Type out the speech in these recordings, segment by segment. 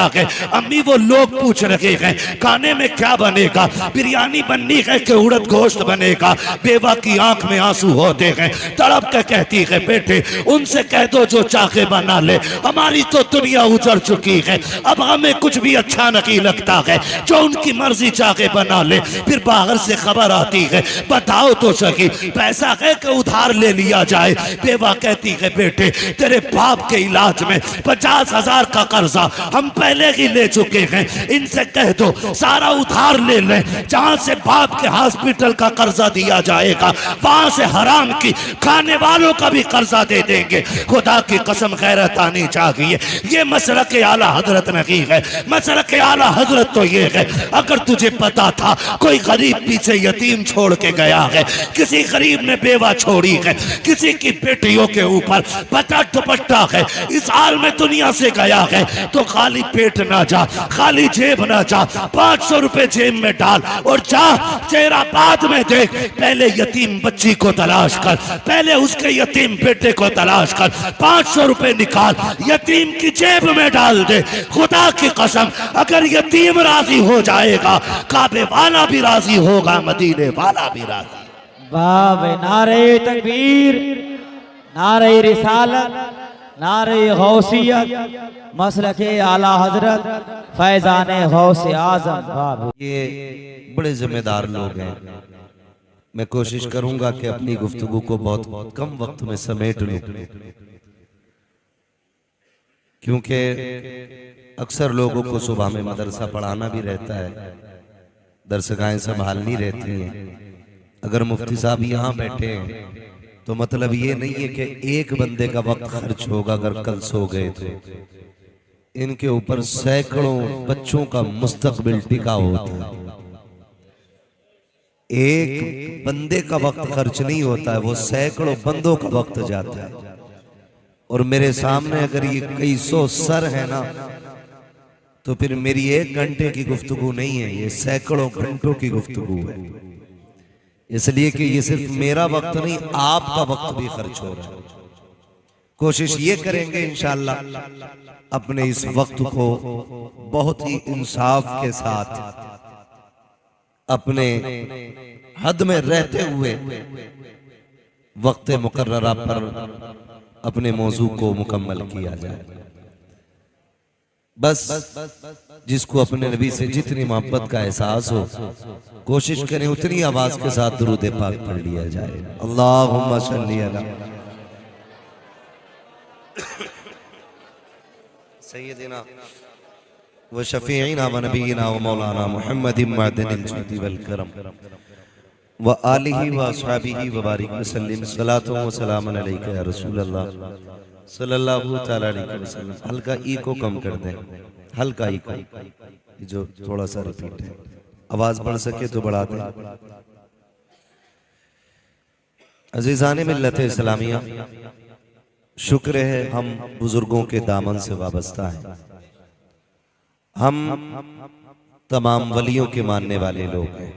कहता है अम्मी वो लोग पूछ रहे हैं खाने में क्या बनेगा, बिरयानी बननी है कि उड़द गोश्त बनेगा। बेवा की आंख में आंसू होते हैं, तड़प के कहती है बेटे उनसे कह दो जो चाहे बना ले, हमारी तो दुनिया उजड़ चुकी है, अब हमें कुछ भी अच्छा नहीं लगता है, जो उनकी मर्जी चाहे बना ले। फिर बाहर से खबर आती है बताओ तो सही पैसा है कि उधार ले लिया जाए। बेवा कहती है बेटे तेरे बाप के इलाज में 50,000 का कर्जा हम पहले ही ले चुके हैं, इनसे कह दो सारा उधार ले लें, जहां से बाप के हॉस्पिटल का कर्जा दिया जाएगा वहां से हराम की खाने वालों का भी कर्जा दे देंगे। खुदा की कसम गैरत आनी चाहिए, ये मसलक आला हजरत नहीं है। मसलक आला हजरत तो ये है अगर तुझे पता था कोई गरीब पीछे यतीम छोड़ के गया है, किसी गरीब ने बेवा छोड़ी है, किसी की बेटियों के ऊपर पता दुपट्टा है, इस हाल में दुनिया से गया है, तो खाली पेट ना जा, खाली जेब ना जा, 500 रुपए जेब में डाल और जा चेहरा बाद में देख। पहले यतीम बच्ची को तलाश कर, पहले उसके यतीम बेटे को तलाश कर, 500 रुपए निकाल यतीम की जेब में डाल दे। खुदा की कसम अगर यतीम राजी हो जाएगा काबे वाला भी राजी होगा, मदीने वाला भी राजी। वाह, नारे तकबीर, नारे रिसालत, नारे गौसियत, मसलके आला हजरत फैजाने गौसे आजम। ये बड़े जिम्मेदार लोग हैं, मैं कोशिश करूंगा कि अपनी गुफ्तगू को बहुत कम वक्त में समेट लूं, क्योंकि अक्सर लोगों को सुबह में मदरसा पढ़ाना भी रहता है, दरसगाहें संभालनी रहती हैं। अगर मुफ्ती साहब यहाँ बैठे हैं तो मतलब ये नहीं है कि एक बंदे का वक्त खर्च होगा अगर कल सो गए तो। इनके ऊपर सैकड़ों बच्चों का मुस्तकबिल टिका होता है, एक बंदे का वक्त खर्च नहीं होता है, वो सैकड़ों बंदों का वक्त जाता है। और मेरे सामने अगर ये कई सौ सर है ना तो फिर मेरी 1 घंटे की गुफ्तगू नहीं है, ये सैकड़ों घंटों की गुफ्तगू है। इसलिए कि ये सिर्फ मेरा वक्त नहीं आपका वक्त भी खर्च हो रहा है। कोशिश ये करेंगे इंशाअल्लाह अपने इस वक्त को बहुत ही इंसाफ के साथ अपने हद में रहते हुए वक्त मुकर्ररा पर अपने मौजू को मुकम्मल किया जाए। बस जिसको अपने नबी से जितनी मोहब्बत का एहसास हो कोशिश करें उतनी आवाज के साथ दुरूद पाक पढ़ लिया जाए। अल्लाहुम्मा सल्ली अला सय्यदिना व शफीईना व नबीना व मौलाना मुहम्मदिन मअदनिल जुदी वल करम व आलिहि व अस्हाबिहि व बारिक वसल्लम सलातो व सलामन अलैका या रसूल अल्लाह सल्लल्लाहु तआला अलैहि वसल्लम। हल्का ई को कम कर दें, हल्का ई को, जो थोड़ा सा रिपीट है, आवाज बढ़ सके तो बढ़ा दें। अजीजान मिल्लत इस्लामिया, शुक्र है हम बुजुर्गों के दामन से वाबस्ता हैं, हम तमाम वलियों के मानने वाले लोग हैं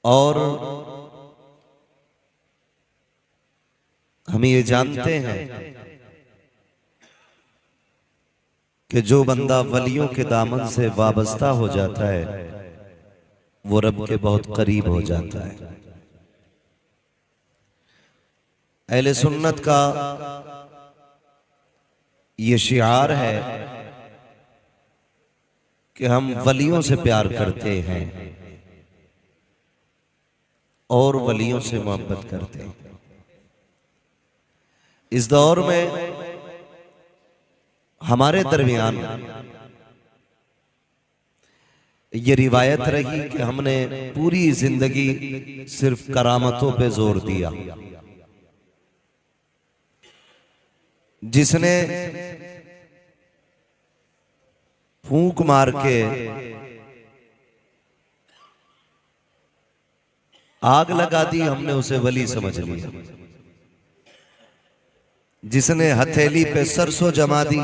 और हम ये जानते हैं कि जो बंदा वलियों के दामन से वाबस्ता हो जाता है वो रब के बहुत करीब हो जाता है। अहले सुन्नत का ये शिआर है कि हम वलियों से प्यार करते हैं और वलियों से मोहब्बत करते हैं। इस दौर में हमारे दरमियान ये रिवायत रही कि हमने पूरी जिंदगी सिर्फ करामतों पे जोर दिया। जिसने फूंक मार के आग लगा दी हमने उसे वली समझ लिया, जिसने हथेली पे सरसों जमा दी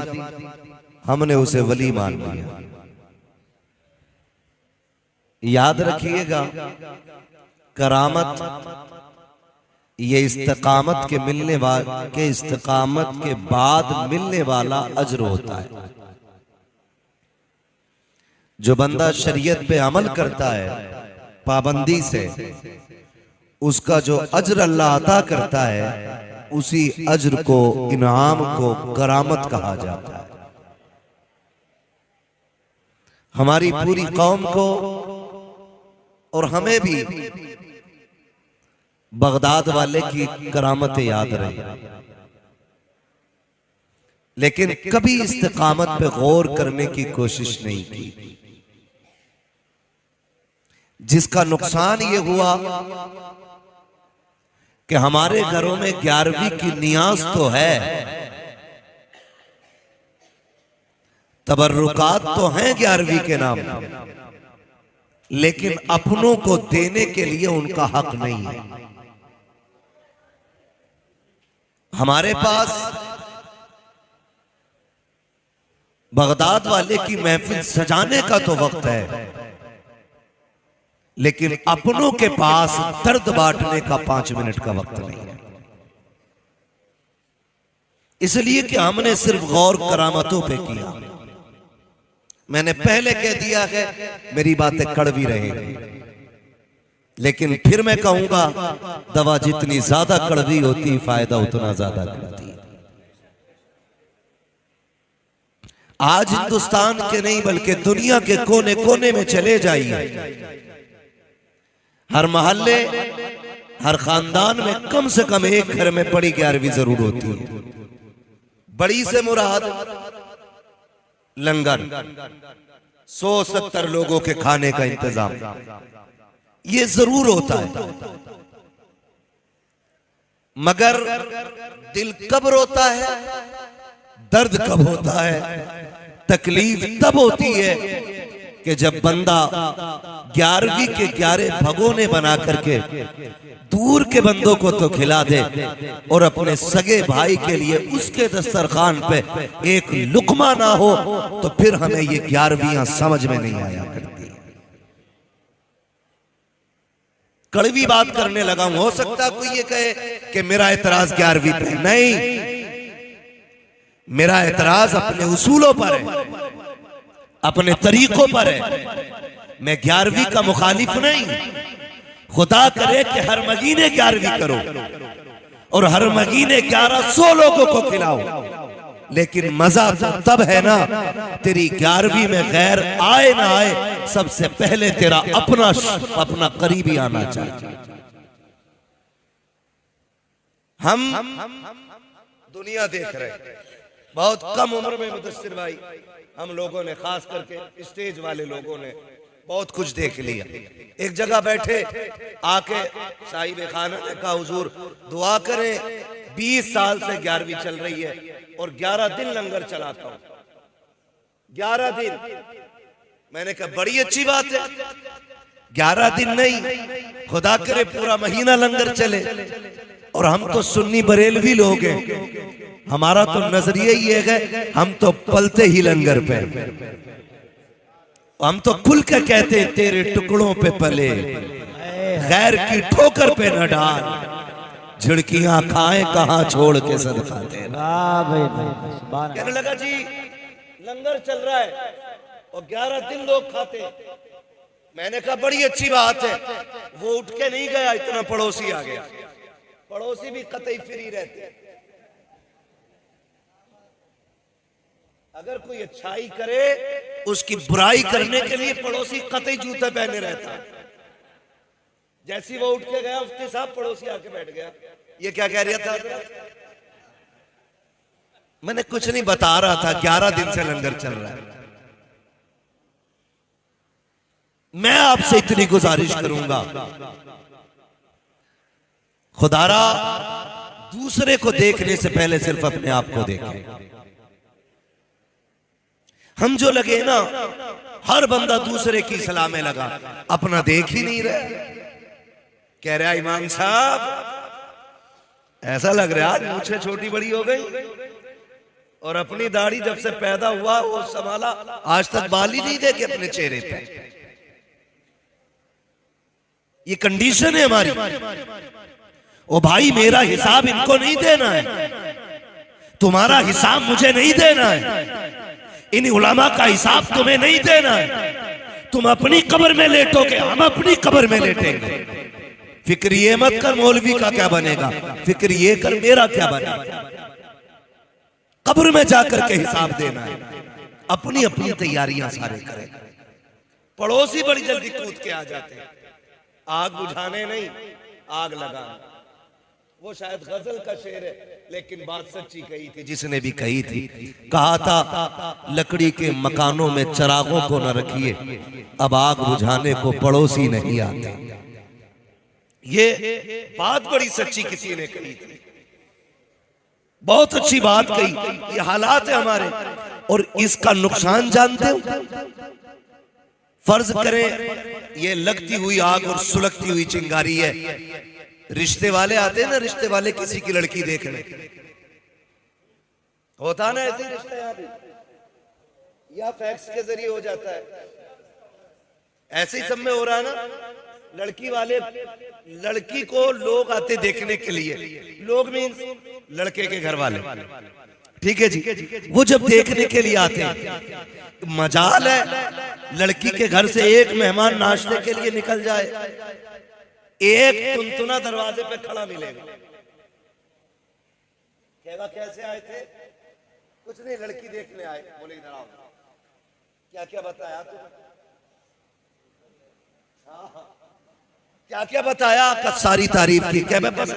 हमने उसे वली मान लिया। याद रखिएगा, करामत ये इस्तिकामत के इस्तिकामत के बाद मिलने वाला अज्र होता है। जो बंदा शरीयत पे अमल करता है पाबंदी से, उसका जो अज्र अल्लाह अता करता है, उसी अज्र को, इनाम को करामत कहा जाता है। हमारी पूरी कौम को और हमें भी बगदाद वाले की करामतें याद रही, लेकिन कभी इस्तिकामत पे गौर करने की कोशिश नहीं की। जिसका नुकसान ये हुआ कि हमारे घरों में 11वीं की नियाज तो है, तबर्रुकात तो हैं 11वीं के नाम पे, लेकिन अपनों को देने के लिए उनका हक नहीं है। हमारे पास बगदाद वाले की महफिल सजाने का तो वक्त है, लेकिन अपनों के पास दर्द बांटने का 5 मिनट का वक्त नहीं है। इसलिए कि हमने सिर्फ गौर करामतों पे किया। मैंने पहले कह दिया है, मेरी बातें कड़वी रहेंगी, लेकिन फिर मैं कहूंगा, दवा जितनी ज्यादा कड़वी होती, फायदा उतना ज्यादा करती है। आज हिंदुस्तान के नहीं बल्कि दुनिया के कोने कोने में चले जाइए, हर मोहल्ले, हर खानदान में कम से कम एक घर में बड़ी 11वीं जरूर होती है। बड़ी से मुराद लंगर, 170 लोगों के खाने का इंतजाम, ये जरूर होता है। मगर दिल कब रोता है, दर्द कब होता है, तकलीफ तब होती है कि जब बंदा 11वीं के 11 भगोने बना करके दूर के बंदों को तो खिला दे, और अपने सगे भाई के लिए उसके दस्तरखान पे एक लुकमा ना हो, तो फिर हमें ये 11वीं समझ में नहीं आया करती। कड़वी बात करने लगा हूं, हो सकता कोई ये कहे कि मेरा एतराज 11वीं पे नहीं, मेरा एतराज अपने उसूलों पर है, अपने तरीकों पर है। मैं 11वीं का मुखालिफ नहीं। खुदा करे कि हर महीने 11वीं करो और हर महीने 1100 लोगों को खिलाओ, लेकिन मजा तो तब है ना, तेरी 11वीं में गैर आए ना आए, सबसे पहले तेरा अपना करीबी आना चाहिए। हम दुनिया देख रहे हैं, बहुत कम उम्र में मुदस्सिर भाई, हम लोगों ने, खास करके स्टेज वाले लोगों ने बहुत कुछ देख लिया। एक जगह बैठे आके साहिब खाना ने कहा, हुजूर दुआ करें, 20 साल से 11वीं चल रही है और 11 दिन लंगर चलाता हूं, 11 दिन। मैंने कहा बड़ी अच्छी बात है, 11 दिन नहीं, खुदा करे पूरा महीना लंगर चले। और हम तो सुन्नी बरेलवी लोग हैं, हमारा तो नजरिया ही है, हम तो पलते ही लंगर पे, हम तो खुल के कहते हैं, तेरे टुकड़ों पे पले, गैर की ठोकर पे न डाल, झिड़कियां खाएं कहां छोड़ के सदका तेरा। कहने लगा जी लंगर चल रहा है और 11 दिन लोग खाते। मैंने कहा बड़ी अच्छी बात है। वो उठ के नहीं गया, इतना पड़ोसी आ गया। पड़ोसी भी कतई फ्री रहते। अगर कोई अच्छाई करे, उसकी बुराई करने के लिए पड़ोसी कतई जूते पहने रहता है। जैसी वो उठ के गया, उसके साथ पड़ोसी आके बैठ गया। ये क्या कह रहा था? मैंने कुछ नहीं बता रहा था, 11 दिन से लंगर चल रहा है। मैं आपसे इतनी गुजारिश करूंगा, खुदारा दूसरे को देखने से पहले सिर्फ अपने आप को देखें। हम जो लगे ना, हर बंदा दूसरे की सलाह में लगा, अपना देख ही नहीं रहा। कह रहा इमाम साहब ऐसा लग रहा है मुझे छोटी बड़ी हो गई, और अपनी दाढ़ी जब से पैदा हुआ वो संभाला, आज तक बाल ही नहीं देखे अपने चेहरे पे। ये कंडीशन है हमारी। ओ भाई, मेरा हिसाब इनको नहीं देना है, तुम्हारा हिसाब मुझे नहीं देना है, इन उलमा का हिसाब तुम्हें नहीं देना है। तुम अपनी कब्र में लेटोगे, हम अपनी कब्र में लेटेंगे। फिक्र ये मत कर मौलवी का क्या बनेगा, फिक्र ये कर मेरा क्या बनेगा। कब्र में जाकर के हिसाब देना है। अपनी अपनी तैयारियां सारे करें। पड़ोसी बड़ी जल्दी कूद के आ जाते हैं, आग बुझाने नहीं, आग लगाने। वो शायद गजल का शेर है, लेकिन बात सच्ची कही थी जिसने भी कही थी। कहा था लकड़ी के मकानों में चिरागों को न रखिए, अब आग बुझाने को पड़ोसी नहीं आते। ये बात बड़ी सच्ची किसी ने कही थी, बहुत अच्छी बात कही। ये हालात है हमारे, और इसका नुकसान जानते हो। फर्ज करें ये लगती हुई आग और सुलगती हुई चिंगारी है, रिश्ते वाले आते हैं ना, रिश्ते वाले किसी की लड़की देखने, होता ना ऐसे रिश्ते या फैक्स के जरिए हो जाता है, ऐसे ही सब में हो रहा है ना। लड़की वाले, लड़की को लोग आते देखने के लिए, लोग मीन्स लड़के के घर वाले, ठीक है जी। वो जब देखने के लिए आते हैं, मजाल है लड़की के घर से एक मेहमान नाश्ते के लिए निकल जाए, एक तुनतुना दरवाजे पे खड़ा मिलेगा, कहेगा कैसे आए थे? कुछ नहीं, लड़की देखने आए। बोले इधर आओ, क्या क्या बताया तुमने? क्या क्या बताया? सारी तारीफ की। क्या मैं बस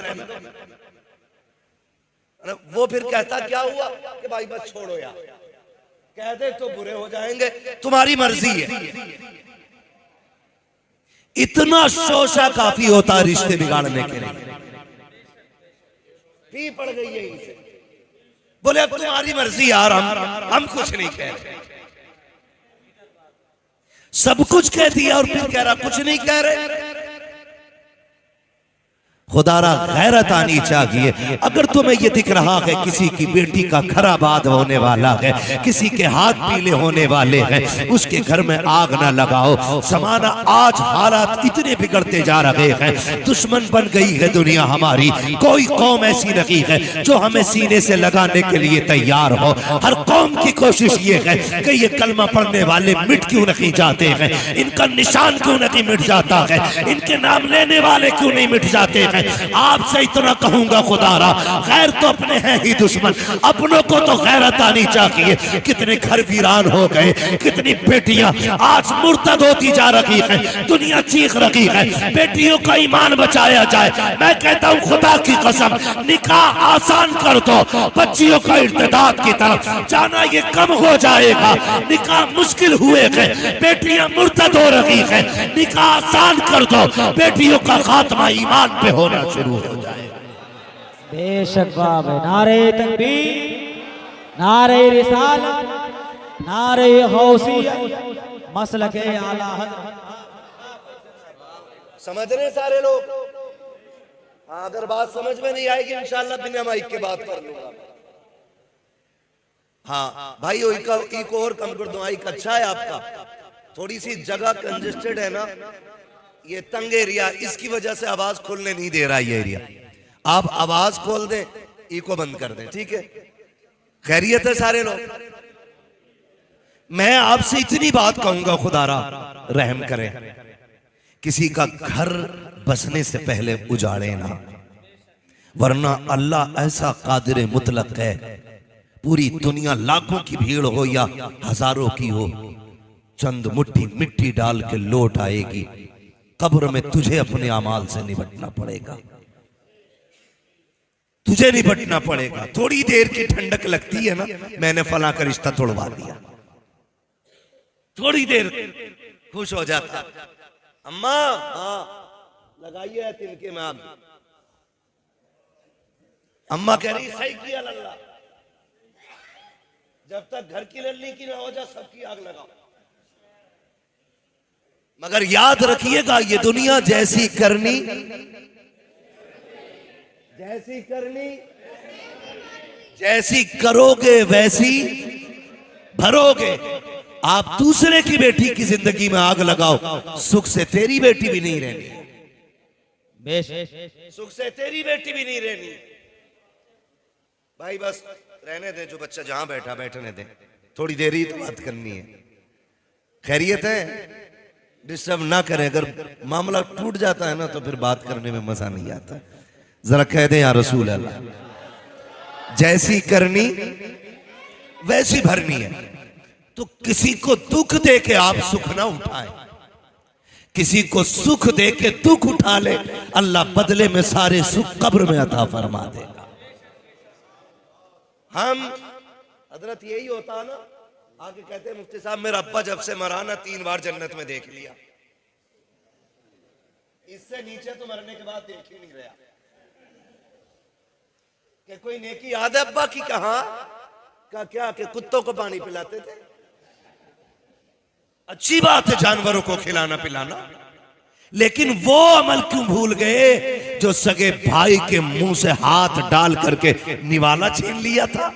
वो फिर कहता क्या हुआ कि भाई बस छोड़ो यार, कह दे तो बुरे हो जाएंगे, तुम्हारी मर्जी है। इतना शोशा काफी होता है रिश्ते बिगाड़ने के लिए। पी पड़ गई है इनसे। बोले अब तुम्हारी मर्जी यार, हम कुछ नहीं कह रहे। सब कुछ कह दिया और फिर कह रहा कुछ नहीं कह रहे। खुदारा गैरत आनी चाहिए। अगर तुम्हें यह दिख रहा है किसी की बेटी का खराबाद होने वाला है, किसी के हाथ पीले होने वाले हैं, उसके घर में आग ना लगाओ। समाना आज हालात इतने बिगड़ते जा रहे हैं, दुश्मन बन गई है दुनिया हमारी। कोई कौम ऐसी नहीं है जो हमें सीने से लगाने के लिए तैयार हो। हर कौम की कोशिश ये है कि ये कलमा पढ़ने वाले मिट क्यों नहीं जाते हैं, इनका निशान क्यों नहीं मिट जाता है, इनके नाम लेने वाले क्यों नहीं मिट जाते हैं। आपसे इतना कहूंगा खुदारा, गैर तो अपने हैं ही दुश्मन, अपनों को तो गैरत आनी चाहिए। कितने घर वीरान हो गए, कितनी बेटियां आज मुर्तद होती जा रही है, दुनिया चीख रही है। बेटियों का ईमान बचाया जाए। मैं कहता हूं खुदा की कसम, निकाह आसान कर दो, बच्चियों का इर्तिदाद की तरफ जाना ये कम हो जाएगा। निकाह मुश्किल हुए हैं, बेटियां मुर्तद हो रही है, निकाह आसान कर दो, बेटियों का खात्मा ईमान पे हो शुरू हो जाए। बेशक बाब, नारे तकबीर, नारे रिसालत, नारे गौसियत, मसलके आला हज़रत। समझ रहे सारे लोग? हाँ, अगर बात समझ में नहीं आएगी इंशाअल्लाह बिना माइक के बात कर लूंगा। हाँ भाई, एक और कम कर दो। माइक अच्छा है आपका, थोड़ी सी जगह कंजेस्टेड है ना, ये तंग एरिया, इसकी वजह से आवाज खोलने नहीं दे रहा ये एरिया। आप आवाज खोल दें, इको बंद कर दें, ठीक है? खैरियत है सारे लोग? मैं आपसे इतनी बात कहूंगा, खुदारा रहम करें, किसी का घर बसने से पहले उजाड़े ना, वरना अल्लाह ऐसा कादिर मुतलक है, पूरी दुनिया लाखों की भीड़ हो या हजारों की हो, चंद मुट्ठी मिट्टी डाल के लौट आएगी। कब्र में तुझे अपने अमाल से निपटना पड़ेगा, तुझे निपटना पड़ेगा। थोड़ी देर की ठंडक लगती है ना, मैंने फला का रिश्ता तोड़वा दिया, थोड़ी देर खुश हो जाता। अम्मा हाँ लगाइए तिनके में आप। अम्मा कह रही सही किया लल्ला, जब तक घर की लल्ली की ना हो जा सबकी आग लगाओ। मगर याद रखिएगा, ये दुनिया जैसी करनी जैसी करोगे वैसी भरोगे। आप दूसरे की बेटी की जिंदगी में आग लगाओ, सुख से तेरी बेटी भी नहीं रहनी। बेशक सुख से तेरी बेटी भी नहीं रहनी। भाई बस रहने दे, जो बच्चा जहां बैठा बैठने दे, थोड़ी देर ही तो बात करनी है। खैरियत है, डिस्टर्ब ना करें। अगर मामला टूट जाता है ना तो फिर बात करने में मजा नहीं आता। जरा कह दे या रसूल अल्लाह, जैसी करनी वैसी भरनी है। तो किसी को दुख दे के आप सुख ना उठाएं, किसी को सुख दे के दुख उठा ले, अल्लाह बदले में सारे सुख कब्र में अता फरमा देगा। हम हजरत यही होता है ना, आगे कहते हैं मुफ्ती साहब, मेरा अब्बा जब से मरा ना 3 बार जन्नत में देख लिया, इससे नीचे तो मरने के बाद देख ही नहीं रहा। कि कोई नेकी याद है अब्बा की? कहा का क्या कि कुत्तों को पानी पिलाते थे। अच्छी बात है जानवरों को खिलाना पिलाना, लेकिन वो अमल क्यों भूल गए जो सगे भाई के मुंह से हाथ डाल करके निवाला छीन लिया था।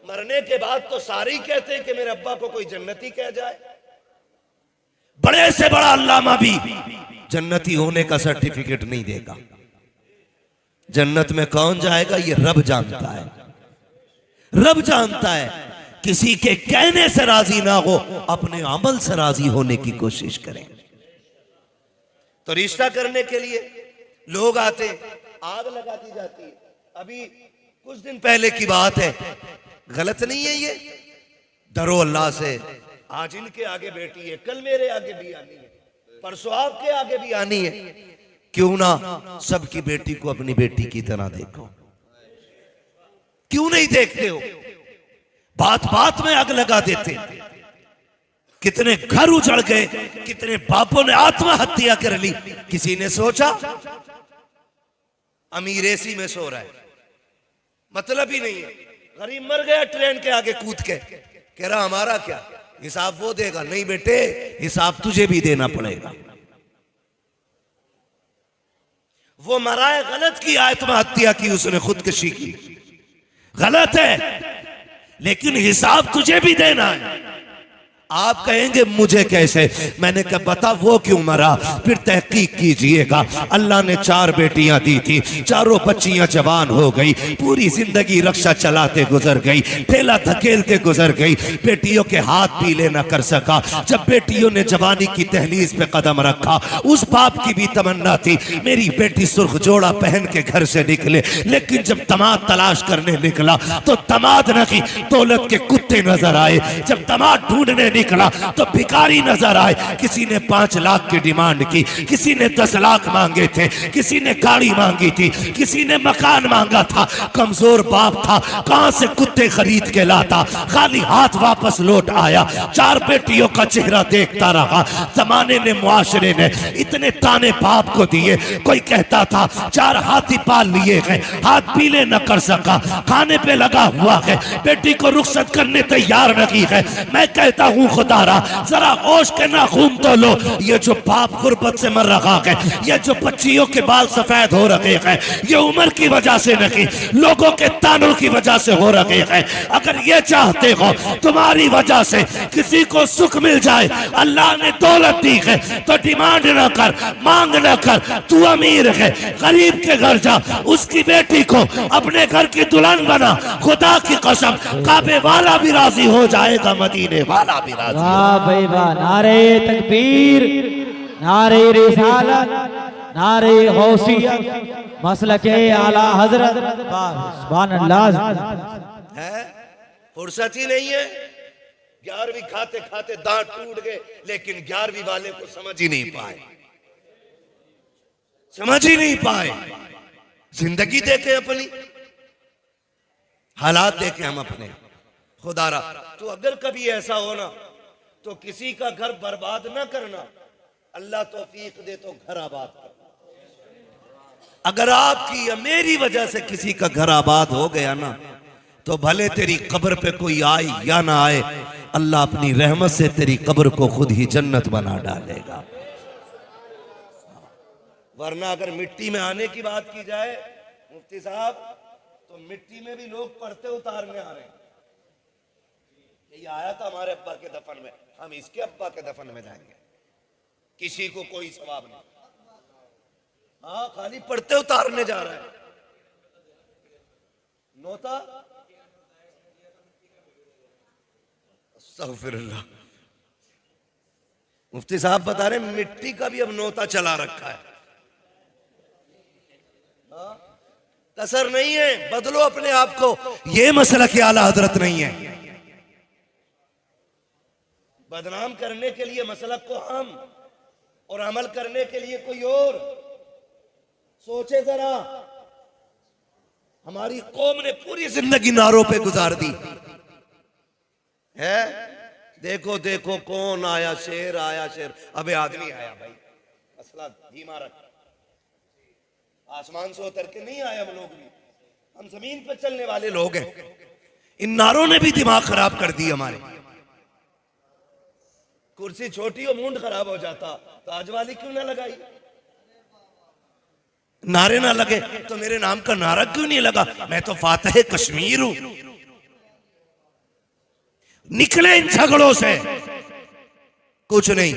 मरने के बाद तो सारे ही कहते हैं कि मेरे अब्बा को कोई जन्नती कह जाए। बड़े से बड़ा अल्लामा भी जन्नती होने का सर्टिफिकेट नहीं देगा। जन्नत में कौन जाएगा ये रब जानता है, रब जानता है। किसी के कहने से राजी ना हो, अपने अमल से राजी होने की कोशिश करें। तो रिश्ता करने के लिए लोग आते, आग लगा दी जाती है। अभी कुछ दिन पहले की बात है, गलत नहीं है ये। डरो अल्लाह से। आज इनके आगे बेटी है, कल मेरे आगे भी आनी है, परसों आपके आगे भी आनी है। क्यों ना सबकी बेटी को अपनी बेटी की तरह देखो? क्यों नहीं देखते हो? बात बात में आग लगा देते। कितने घर उजड़ गए, कितने बापों ने आत्महत्या कर ली। किसी ने सोचा? अमीर एसी में सो रहा है, मतलब ही नहीं है। गरीब मर गया ट्रेन के आगे कूद के, कह रहा हमारा क्या, हिसाब वो देगा। नहीं बेटे, हिसाब तुझे भी देना पड़ेगा। वो मरा है, गलत की आत्महत्या की, उसने खुदकुशी की, गलत है, लेकिन हिसाब तुझे भी देना है। आप कहेंगे मुझे कैसे? मैंने कहा बता वो क्यों मरा, फिर तहकीक कीजिएगा। अल्लाह ने 4 बेटियां दी थी, चारों बच्चियां जवान हो गई, पूरी जिंदगी रक्षा चलाते गुजर गई, ठेला धकेलते गुजर गई, बेटियों के हाथ पीले न कर सका। जब बेटियों ने जवानी की दहलीज पे कदम रखा, उस बाप की भी तमन्ना थी मेरी बेटी सुर्ख जोड़ा पहन के घर से निकले, लेकिन जब दामाद तलाश करने निकला तो दामाद नहीं दौलत के कुत्ते नजर आए। जब दामाद ढूंढने निकला तो भिखारी नजर आए। किसी ने 5 लाख की डिमांड की, किसी ने 10 लाख मांगे थे, किसी ने गाड़ी मांगी थी, किसी ने मकान मांगा था। कमजोर बाप था, कहां से कुत्ते खरीद के लाता, खाली हाथ वापस लौट आया। 4 बेटियों का चेहरा देखता रहा। जमाने ने, मुआशरे ने इतने ताने बाप को दिए। कोई कहता था 4 हाथी पाल लिए गए, हाथ पीले न कर सका, खाने पे लगा हुआ है, बेटी को रुखसत करने तैयार नहीं है। मैं कहता हूं खुदारा जरा होश के नाखून तो लो। ये जो बाप गुर्बत से मर रहा है, ये जो बच्चियों के बाल सफेद हो रहे हैं, ये उम्र की वजह से नहीं, लोगों के तानों की वजह से हो रहे हैं। अगर ये चाहते हो तुम्हारी वजह से किसी को सुख मिल जाए, अल्लाह ने दौलत दी है तो डिमांड न कर, मांग न कर। तू अमीर है, गरीब के घर जा, उसकी बेटी को अपने घर की दुल्हन बना। खुदा की कसम काबे वाला भी राजी हो जाएगा, मदीने वाला भी राजी। वाह भाई वाह, नारे तकबीर, नारे रिसालत, नारे गौसियत, मसलके आला हजरत। सुभान अल्लाह। है फुर्सत ही नहीं है। 11वीं खाते खाते दांत टूट गए, लेकिन 11वीं वाले को समझ ही नहीं पाए, समझ ही नहीं पाए। जिंदगी देखे अपनी, हालात देखे हम अपने। खुदारा तो अगर कभी ऐसा हो ना तो किसी का घर बर्बाद ना करना, अल्लाह तौफीक दे तो घर आबाद करना। अगर आपकी या मेरी वजह से किसी का घर आबाद हो गया ना, तो भले तेरी कब्र पे कोई आए या ना आए, अल्लाह अपनी रहमत से तेरी कब्र को खुद ही जन्नत बना डालेगा। वरना अगर मिट्टी में आने की बात की जाए मुफ्ती साहब, तो मिट्टी में भी लोग पर्दे उतारने आ रहे हैं। ये आया था हमारे अब्बा के दफन में, हम इसके अब्बा के दफन में जाएंगे। किसी को कोई सवाब नहीं। हाँ, खाली पढ़ते उतारने जा रहा है नोता। अस्तगफिरुल्लाह। मुफ्ती साहब बता रहे मिट्टी का भी अब नोता चला रखा है। कसर नहीं है, बदलो अपने आप को। ये मसला कि आला हजरत नहीं है। बदनाम करने के लिए मसलक को हम और अमल करने के लिए कोई और। सोचे जरा, हमारी कौम ने पूरी जिंदगी नारों पे गुजार दी है। देखो देखो कौन आया शेर, आया शेर। अबे आदमी आया भाई, असला धीमा रख। आसमान से उतर के नहीं आया हम लोग भी, हम जमीन पर चलने वाले लोग हैं। इन नारों ने भी दिमाग खराब कर दी हमारे। कुर्सी छोटी और मूंड खराब हो जाता तो आज वाली क्यों ना लगाई। नारे ना लगे तो मेरे नाम का नारा क्यों नहीं लगा। मैं तो फातह कश्मीर हूं। निकले इन झगड़ों से। कुछ नहीं,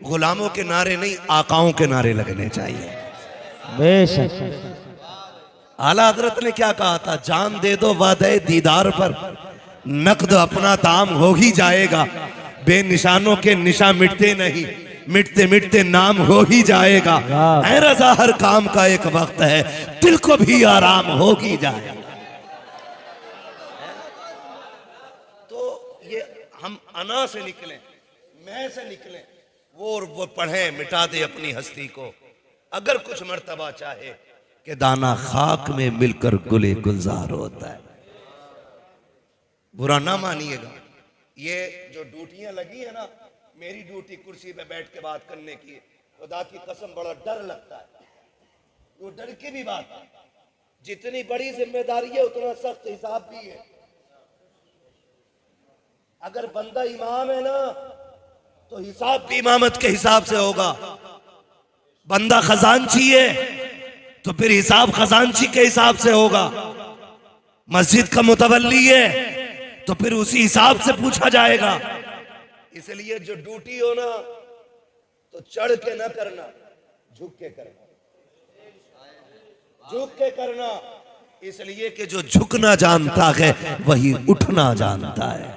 गुलामों के नारे नहीं, आकाओं के नारे लगने चाहिए। बेशक। आला हजरत ने क्या कहा था, जान दे दो वादे दीदार पर, नकद अपना दाम हो ही जाएगा। बेनिशानों के निशा मिटते नहीं, मिटते मिटते नाम हो ही जाएगा। ऐ रजा हर काम का एक वक्त है, दिल को भी आराम हो ही जाएगा। तो ये हम अना से निकले, मैं से निकले, वो पढ़े मिटा दे अपनी हस्ती को। अगर कुछ मर्तबा चाहे कि दाना खाक में मिलकर गुले गुलजार होता है। बुरा ना मानिएगा। ये जो ड्यूटियां लगी है ना, मेरी ड्यूटी कुर्सी पे बैठ के बात करने की, खुदा की कसम बड़ा डर लगता है। वो डर की भी बात है, जितनी बड़ी जिम्मेदारी है उतना सख्त हिसाब भी है। अगर बंदा इमाम है ना तो हिसाब भी इमामत के हिसाब से होगा। बंदा खजांची है तो फिर हिसाब खजांची के हिसाब से होगा। मस्जिद का मुतवल्ली है तो फिर उसी हिसाब से पूछा जाएगा। इसलिए जो ड्यूटी हो ना तो चढ़ के ना करना, झुक के करना, झुक के करना। इसलिए कि जो झुकना जानता है वही उठना जानता है।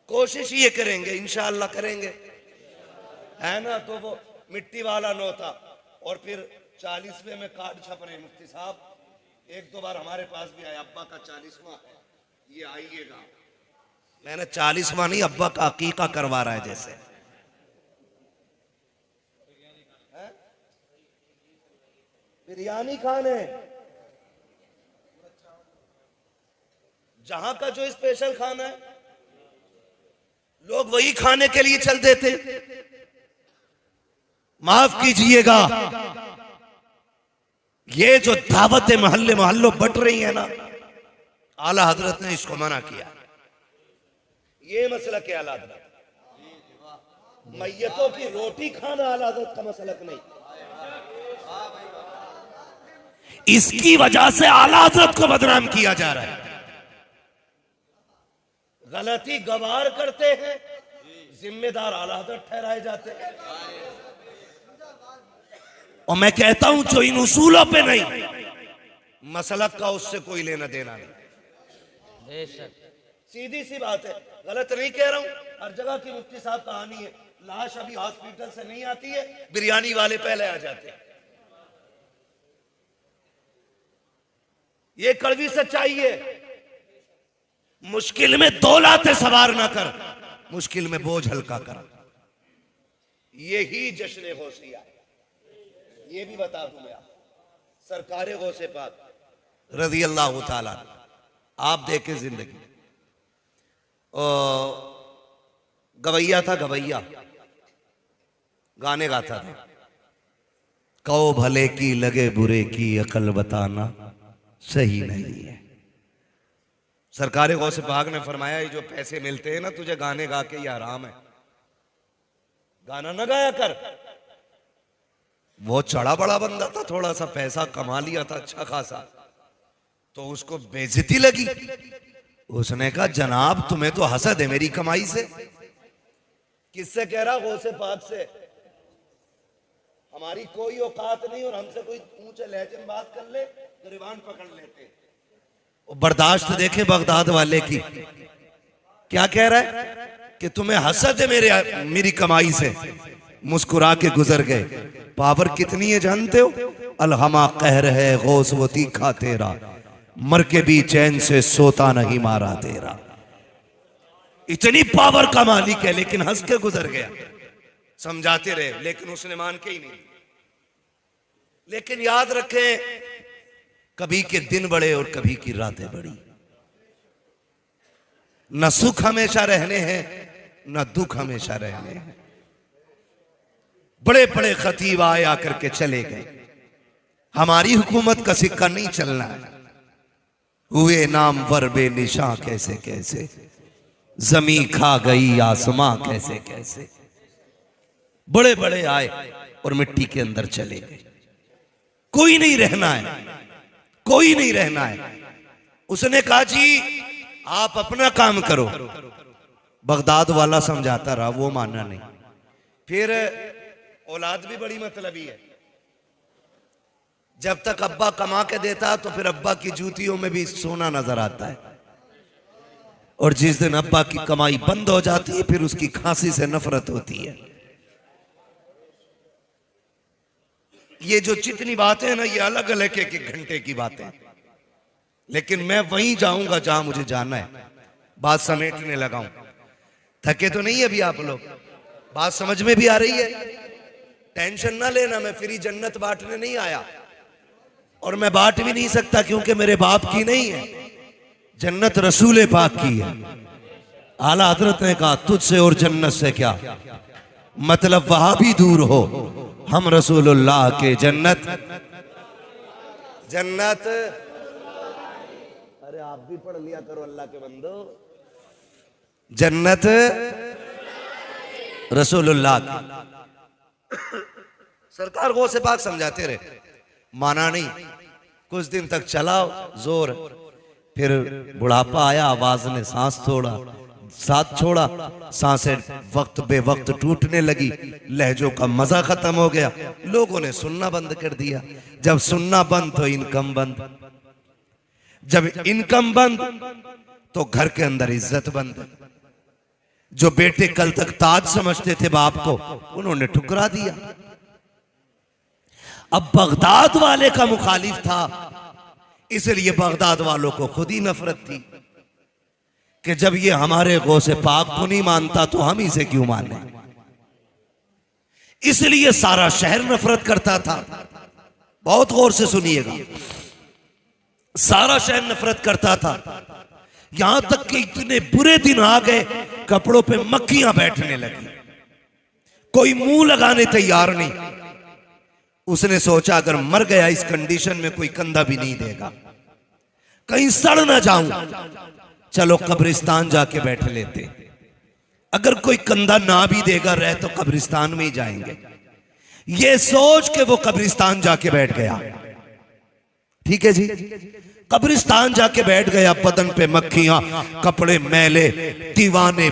कोशिश ये करेंगे, इंशाअल्लाह करेंगे, है ना। तो वो मिट्टी वाला नोता और फिर 40वें में कार्ड छप रहे। मुफ्ती साहब एक दो बार हमारे पास भी आए, अब्बा का 40वां है, ये आइएगा। मैंने 40वां नहीं, अब्बा का अकीका करवा रहा है जैसे। बिरयानी खाने, जहां का जो स्पेशल खाना है लोग वही खाने के लिए चल देते। माफ कीजिएगा, ये जो दावतें मोहल्ले मोहल्लों बट रही है ना, आला हजरत ने इसको मना किया। ये मसला क्या आला हजरत, मैयतों की रोटी खाना आला हजरत का मसलक नहीं। इसकी वजह से आला हजरत को बदनाम किया जा रहा है। गलती गवार करते हैं, जिम्मेदार आला हजरत ठहराए जाते हैं। और मैं कहता हूं जो इन उसूलों पे नहीं, मसलक का उससे कोई लेना देना नहीं। सीधी सी बात है, गलत नहीं कह रहा हूं। हर जगह की मुफ्ती साहब कहानी है, लाश अभी हॉस्पिटल से नहीं आती है, बिरयानी वाले पहले आ जाते हैं। ये कड़वी सच्चाई है। मुश्किल में दो लाते सवार ना कर, मुश्किल में बोझ हल्का कर। यही जश्न गौसिया है। ये भी बता दूं मैं आपको, सरकार गौसे पाक रज़ी अल्लाह ताला, आप देखें जिंदगी। गवैया था, गवैया गाने गाता था। कहो भले की लगे बुरे की अकल बताना सही नहीं है। सरकार गौसे पाक ने फरमाया ये जो पैसे मिलते हैं ना तुझे गाने गा के ये आराम है, गाना न गाया कर। वो चढ़ा बड़ा बंदा था, थोड़ा सा पैसा कमा लिया था अच्छा खासा, तो उसको बेइज्जती लगी। उसने कहा जनाब तुम्हें तो हसद है मेरी कमाई से, किससे कह रहा? गौसे पाक से। हमारी कोई औकात नहीं, और हमसे कोई ऊंचे लहजे में बात कर ले तो रिवान पकड़ लेते। वो बर्दाश्त देखे बगदाद वाले की, क्या कह रहा है कि तुम्हें हसद है मेरी कमाई से, मुस्कुरा के गुजर गए। पावर कितनी है जानते हो? अलहमा कहर है गौस वो तीखा तेरा, मर के भी चैन से सोता नहीं मारा तेरा। इतनी पावर का मालिक है, लेकिन हंस के गुजर गया। समझाते रहे लेकिन उसने मान के ही नहीं। लेकिन याद रखें, कभी के दिन बड़े और कभी की रातें बड़ी। न सुख हमेशा रहने हैं, न दुख हमेशा रहने हैं। बड़े बड़े खतीब आए आकर के चले गए। हमारी हुकूमत का सिक्का नहीं चलना है। हुए नाम वर बेनिशां कैसे कैसे, जमी खा गई आसमां कैसे कैसे। बड़े बड़े आए और मिट्टी के अंदर चले गए। कोई नहीं रहना है, कोई नहीं रहना है। उसने कहा जी आप अपना काम करो। बगदाद वाला समझाता रहा, वो माना नहीं। फिर औलाद भी बड़ी मतलबी है। जब तक अब्बा कमा के देता तो फिर अब्बा की जूतियों में भी सोना नजर आता है, और जिस दिन अब्बा की कमाई बंद हो जाती है फिर उसकी खांसी से नफरत होती है। ये जो जितनी बातें हैं ना, ये अलग अलग एक एक घंटे की बातें, लेकिन मैं वहीं जाऊंगा जहां मुझे जाना है। बात समेटने लगा हूं। थके तो नहीं अभी आप लोग? बात समझ में भी आ रही है? टेंशन ना लेना, मैं फ्री जन्नत बांटने नहीं आया, और मैं बांट भी नहीं सकता क्योंकि मेरे बाप की नहीं है। जन्नत रसूल पाक की है। आला हजरत ने कहा तुझसे और जन्नत से क्या मतलब, वहां भी दूर हो, हम रसूलुल्लाह के जन्नत। जन्नत, अरे आप भी पढ़ लिया करो अल्लाह के बंदो। जन्नत रसूलुल्लाह की। सरकार गौसे पाक समझाते रहे, माना नहीं। कुछ दिन तक चलाओ जोर, फिर बुढ़ापा आया, आवाज ने सांस साथ छोड़ा, सांसें वक्त बे वक्त टूटने लगी, लहजों का मजा खत्म हो गया। लोगों ने सुनना बंद कर दिया। जब सुनना बंद तो इनकम बंद, जब इनकम बंद तो घर के अंदर इज्जत बंद। जो बेटे कल तक ताज समझते थे बाप को, उन्होंने ठुकरा दिया। अब बगदाद वाले का मुखालिफ था, इसलिए बगदाद वालों को खुद ही नफरत थी कि जब ये हमारे गौसे पाक को नहीं मानता तो हम इसे क्यों माने। इसलिए सारा शहर नफरत करता था। बहुत गौर से सुनिएगा, सारा शहर नफरत करता था। यहां तक कि इतने बुरे दिन आ गए, कपड़ों पे मक्खियां बैठने लगी, कोई मुंह लगाने तैयार नहीं। उसने सोचा अगर मर गया इस कंडीशन में कोई कंधा भी नहीं देगा, कहीं सड़ ना जाऊं, चलो कब्रिस्तान जाके बैठ लेते। अगर कोई कंधा ना भी देगा रह तो कब्रिस्तान में ही जाएंगे। ये सोच के वो कब्रिस्तान जाके बैठ गया। ठीक है जी, कब्रिस्तान जाके बैठ गया। बदन पे मक्खियां, कपड़े मैले, दीवाने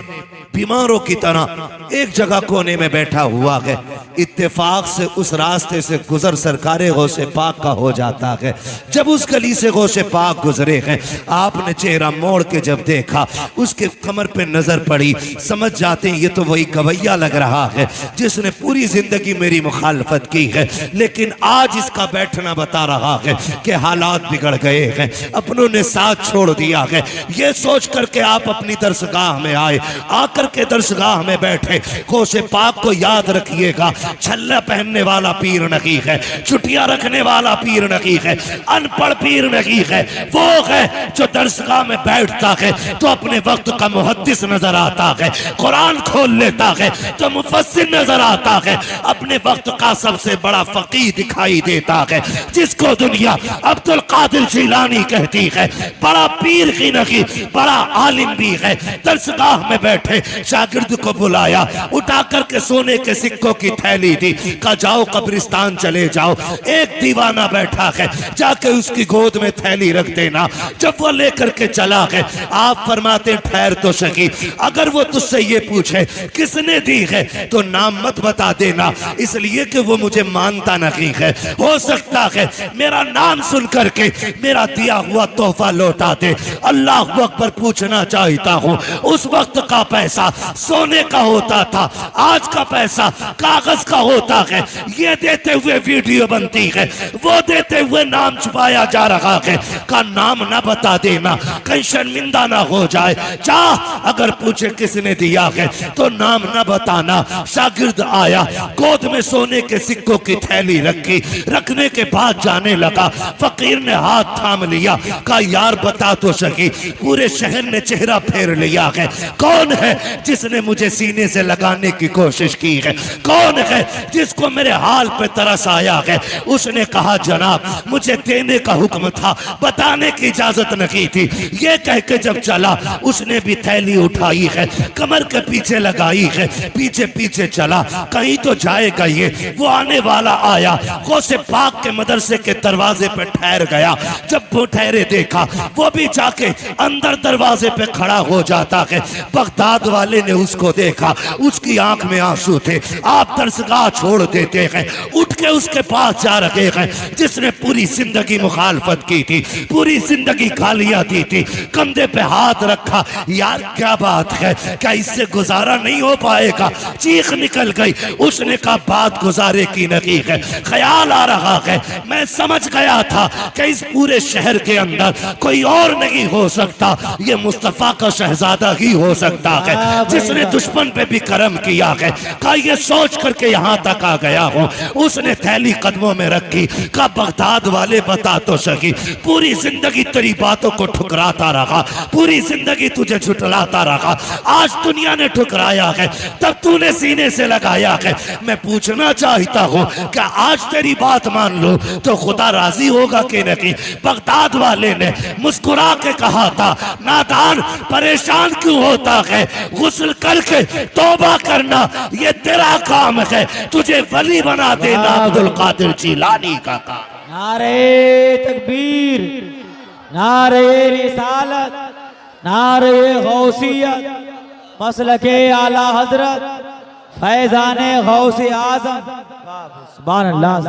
बीमारों की तरह एक जगह कोने में बैठा हुआ है। इत्तेफाक से उस रास्ते से गुजर सरकारे गौसे पाक का हो जाता है। जब उस गली से गौसे पाक गुजरे हैं, आपने चेहरा मोड़ के जब देखा, उसके कमर पे नजर पड़ी, समझ जाते हैं ये तो वही गवैया लग रहा है जिसने पूरी जिंदगी मेरी मुखालफत की है, लेकिन आज इसका बैठना बता रहा है कि हालात बिगड़ गए हैं, अपनों ने साथ छोड़ दिया है। ये सोच करके आप अपनी दरसगाह में आए, आकर के दरसगाह में बैठे। गौसे पाक को याद रखिएगा, छल्ला पहनने वाला पीर नहीं है, चुटिया रखने वाला पीर नहीं है, अनपढ़ पीर नहीं है। वो है जो दरसगाह में बैठता है तो अपने वक्त का मुहद्दिस नजर आता है, कुरान खोल लेता है तो मुफस्सिर नजर आता है, अपने वक्त का सबसे बड़ा फकीह दिखाई देता है, जिसको दुनिया अब्दुल कादिर जिलानी कहती है। बड़ा पीर ही नहीं, बड़ा आलिम भी है। दरसगाह में बैठे शागिर्द को बुलाया, उठा करके सोने के सिक्कों की थैली दी, कहा जाओ कब्रिस्तान चले जाओ, एक दीवाना बैठा है, जाके उसकी गोद में थैली रख देना। जब वो लेकर के चला है, आप फरमाते ठहर तो सकी, अगर वो तुझसे ये पूछे किसने दी है तो नाम मत बता देना, इसलिए कि वो मुझे मानता नहीं है। हो सकता है मेरा नाम सुन करके मेरा दिया हुआ तोहफा लौटा दे। अल्लाह अकबर, पूछना चाहता हूँ, उस वक्त का पैसा सोने का होता था, आज का पैसा कागज का होता है। ये देते हुए वीडियो बनती है, वो देते हुए नाम छुपाया जा रहा है। का नाम ना बता देना, कहीं शर्मिंदा ना हो जाए। जा, अगर पूछे किसने दिया है तो नाम ना बताना। शागिर्द आया, गोद में सोने के सिक्कों की थैली रखी, रखने के बाद जाने लगा। फकीर ने हाथ थाम लिया, कहा यार बता तो सकी। पूरे शहर ने चेहरा फेर लिया है, कौन है जिसने मुझे सीने से लगाने की कोशिश की है, कौन है जिसको मेरे हाल पे तरस आया है। उसने कहा जनाब मुझे देने का हुक्म था, बताने की इजाजत नहीं थी। ये कह के जब चला, उसने भी थैली उठाई है, कमर के पीछे लगाई है, पीछे पीछे चला, कहीं तो जाएगा ये। वो आने वाला आया, गौसे पाक के मदरसे के दरवाजे पे ठहर गया। जब वो ठहरे देखा, वो भी जाके अंदर दरवाजे पे खड़ा हो जाता है। बगदाद वाले ने उसको देखा, उसकी आंख में आंसू थे। आप दरसगाह छोड़ देते हैं, उठ के उसके पास जा रहे हैं जिसने पूरी जिंदगी मुखालफत की थी, पूरी जिंदगी गालियां दी थी। कंधे पे हाथ रखा, यार क्या बात है, क्या इससे गुजारा नहीं हो पाएगा? चीख निकल गई। उसने कहा बात गुजारे की नहीं है, ख्याल आ रहा है, मैं समझ गया था कि इस पूरे शहर के अंदर कोई और नहीं हो सकता, ये मुस्तफा का शहजादा ही हो सकता है जिसने दुश्मन पे भी करम किया है। कहा ये सोच करके यहाँ तक आ गया हूँ। उसने थैली कदमों में रखी, कहा बगदाद वाले बता तो सकी, पूरी जिंदगी तेरी बातों को ठुकराता रहा, पूरी जिंदगी तुझे झुटलाता रहा, आज दुनिया ने ठुकराया है, तब तूने सीने से लगाया है। मैं पूछना चाहता हूँ क्या आज तेरी बात मान लो तो खुदा राजी होगा कि नहीं? बगदाद वाले ने मुस्कुरा के कहा था, नादान परेशान क्यों होता है, गुस्ल करके तौबा करना ये तेरा काम है, तुझे वली बना देना अब्दुल कादिर जिलानी का काम। नारे तकबीर, नारे रिसालत, नारे गौसियत, मसलके आला हजरत, फैजाने गौसे आजम, सुभान अल्लाह।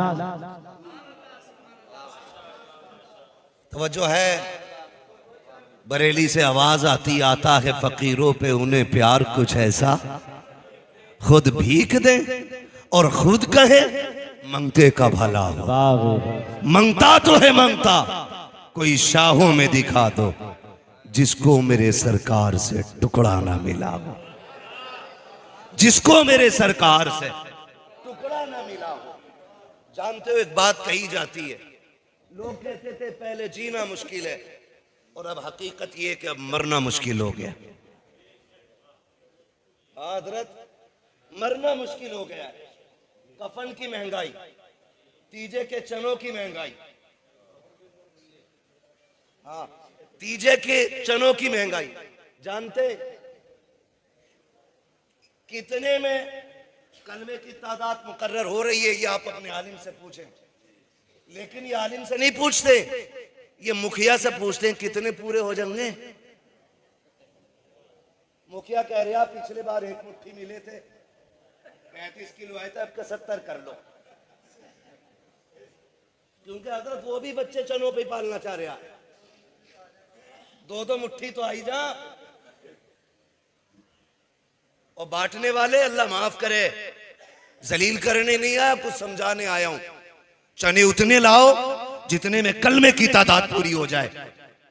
तवज्जो है, बरेली से आवाज आती आता है फकीरों पे उन्हें प्यार कुछ ऐसा, खुद भीख दे और खुद कहे मंगते का भला हो। मंगता तो है मंगता, कोई शाहों में दिखा दो जिसको मेरे सरकार से टुकड़ा ना मिला हो, जिसको मेरे सरकार से टुकड़ा ना मिला हो। जानते हो एक बात कही जाती है, लोग कहते थे पहले जीना मुश्किल है और अब हकीकत ये कि अब मरना मुश्किल हो गया। हजरत मरना मुश्किल हो गया है। कफन की महंगाई, तीजे के चनों की महंगाई, हाँ तीजे के चनों की महंगाई। जानते कितने में कलमे की तादाद मुकर्रर हो रही है, ये आप अपने आलिम से पूछें। लेकिन ये आलिम से नहीं पूछते, ये मुखिया से पूछते हैं कितने पूरे हो जाएंगे। मुखिया कह रहे आप पिछले बार एक मुट्ठी मिले थे, 35 किलो आए थे, अब का 70 कर लो, क्योंकि अगर वो भी बच्चे चनों पे पालना चाह रहा है। दो मुट्ठी तो आई जा। और बांटने वाले अल्लाह माफ करे, जलील करने नहीं आया, कुछ समझाने आया हूं। चने उतने लाओ जितने में कलमे की तादाद पूरी हो जाए,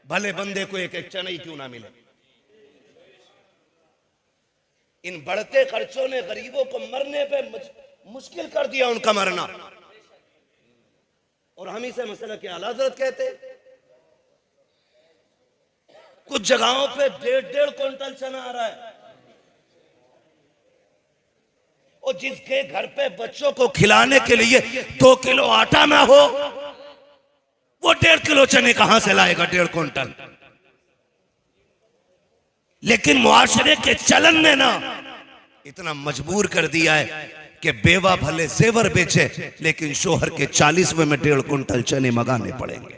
भले बंदे को एक एक चना ही क्यों ना मिले। इन बढ़ते खर्चों ने गरीबों को मरने पे मुश्किल कर दिया उनका मरना। और हम इसे मसला के आला हज़रत कहते। कुछ जगहों पे 1.5 क्विंटल चना आ रहा है, और जिसके घर पे बच्चों को खिलाने के लिए 2 किलो आटा ना हो, वो 1.5 किलो चने कहां से लाएगा? 1.5 क्विंटल। लेकिन मुआशरे के चलन ने ना इतना मजबूर कर दिया है कि बेवा भले जेवर बेचे लेकिन शोहर के 40वें में 1.5 कुंटल चने मंगाने पड़ेंगे।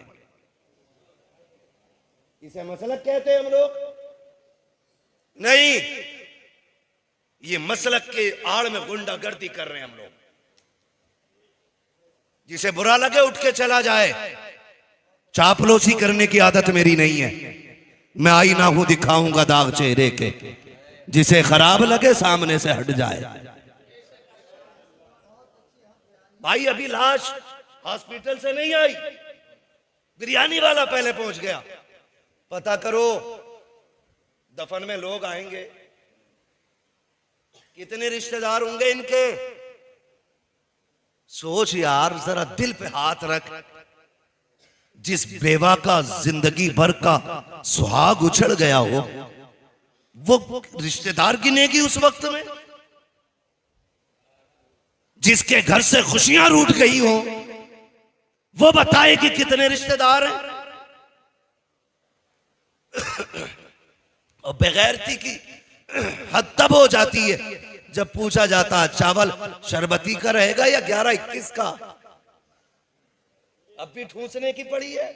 इसे मसलक कहते हैं हम लोग नहीं, ये मसलक के आड़ में गुंडागर्दी कर रहे हैं हम लोग। जिसे बुरा लगे उठ के चला जाए। चापलूसी करने की आदत मेरी नहीं है। मैं आईना हूं दिखाऊंगा दाग चेहरे के, जिसे खराब लगे सामने से हट जाए। भाई अभी लाश हॉस्पिटल से नहीं आई, बिरयानी वाला पहले पहुंच गया। पता करो दफन में लोग आएंगे, कितने रिश्तेदार होंगे इनके। सोच यार, जरा दिल पे हाथ रख। जिस बेवा का जिंदगी भर का सुहाग उछड़ गया हो, वो रिश्तेदार गिनेगी उस वक्त में। जिसके घर से खुशियां रूठ गई हो, वो बताएगी कितने रिश्तेदार हैं। और बेगैरती की हद तब हो जाती है जब पूछा जाता है चावल शरबती का रहेगा या 11-21 का। अब भी ठूसने की पड़ी है।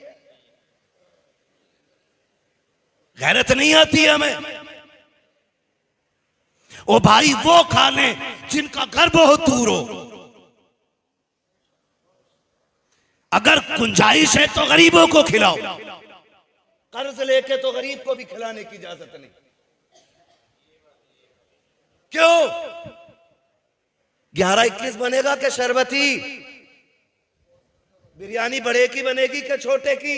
गैरत नहीं आती है हमें। ओ भाई वो खा ले जिनका घर बहुत दूर हो। अगर गुंजाइश है तो गरीबों को खिलाओ, कर्ज लेके तो गरीब को भी खिलाने की इजाजत नहीं। क्यों 11-21 बनेगा कि शरबती? बिरयानी बड़े की बनेगी कि छोटे की?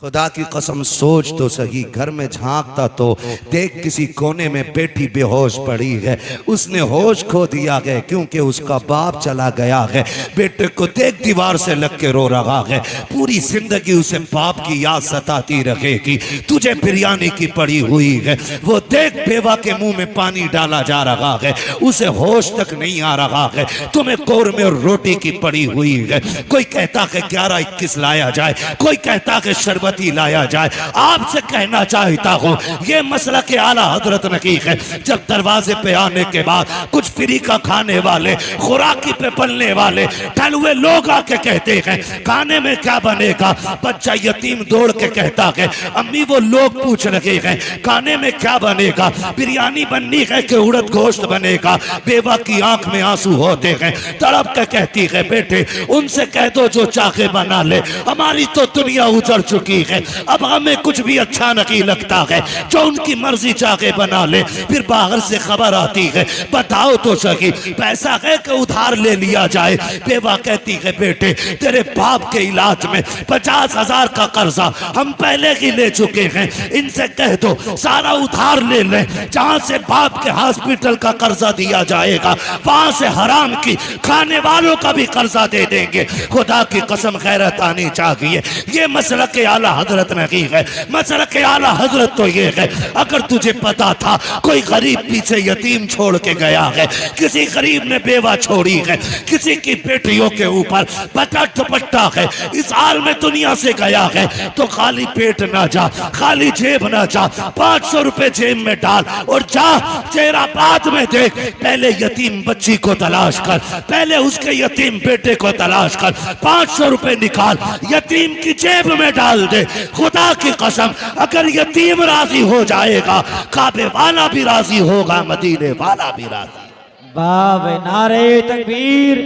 खुदा की कसम सोच तो सही। घर में झांकता तो देख किसी कोने में बेटी बेहोश पड़ी है। उसने होश खो दिया है क्योंकि उसका बाप चला गया है। बेटे को देख दीवार से लग के रो रहा है। पूरी जिंदगी उसे बाप की याद सताती रहेगी। तुझे बिरयानी की पड़ी हुई है। वो देख बेवा के मुंह में पानी डाला जा रहा है, उसे होश तक नहीं आ रहा है। तुम्हें कौरमे और रोटी की पड़ी हुई है। कोई कहता है 11-21 लाया जाए, कोई कहता है शरबत लाया जाए। आपसे कहना चाहता हूं ये मसला के आला हजरत नकी है। जब दरवाजे पे आने के बाद कुछ फ्री का खाने वाले, खुराकी पे पलने वाले टलुए लोग आके कहते हैं खाने में क्या बनेगा। बच्चा यतीम दौड़ के कहता है अम्मी वो लोग पूछ रहे हैं खाने में क्या बनेगा, बिरयानी बननी है कि उड़द गोश्त बनेगा। बेवा की आंख में आंसू होते हैं, तड़प के कहती है बेटे उनसे कह दो जो चाहे बना ले, हमारी तो दुनिया उजड़ चुकी है। अब हमें कुछ भी अच्छा नहीं लगता है, जो उनकी मर्जी चाहे बना ले। फिर बाहर से खबर आती है बताओ तो सही पैसा है कि उधार ले लिया जाए। बेवा कहती है बेटे तेरे बाप के इलाज में 50,000 का कर्जा हम पहले ही ले चुके हैं। इनसे कह दो सारा उधार ले ले। जहां से बाप के हॉस्पिटल का कर्जा दिया जाएगा वहां से हराम की खाने वालों का भी कर्जा दे देंगे। खुदा की कसम गैरत आनी चाहिए। ये मसला के आला हजरत नहीं है। मसला के आला हजरत तो ये है अगर तुझे पता था कोई गरीब पीछे यतीम छोड़ के गया है, किसी गरीब ने बेवा छोड़ी है, किसी की बेटियों के ऊपर पटा दुपट्टा है, इस हाल में दुनिया से गया है, तो खाली पेट ना जा, खाली जेब ना जा, 500 रुपए जेब में डाल और जा चेहरा बाद में देख। पहले यतीम बच्ची को तलाश कर, पहले उसके यतीम बेटे को तलाश कर, 500 रुपए निकाल यतीम की जेब में डाल दे। खुदा की कसम अगर यतीम राजी हो जाएगा काबे वाला भी राजी होगा, मदीने वाला भी राजी। बाब नारे तकबीर,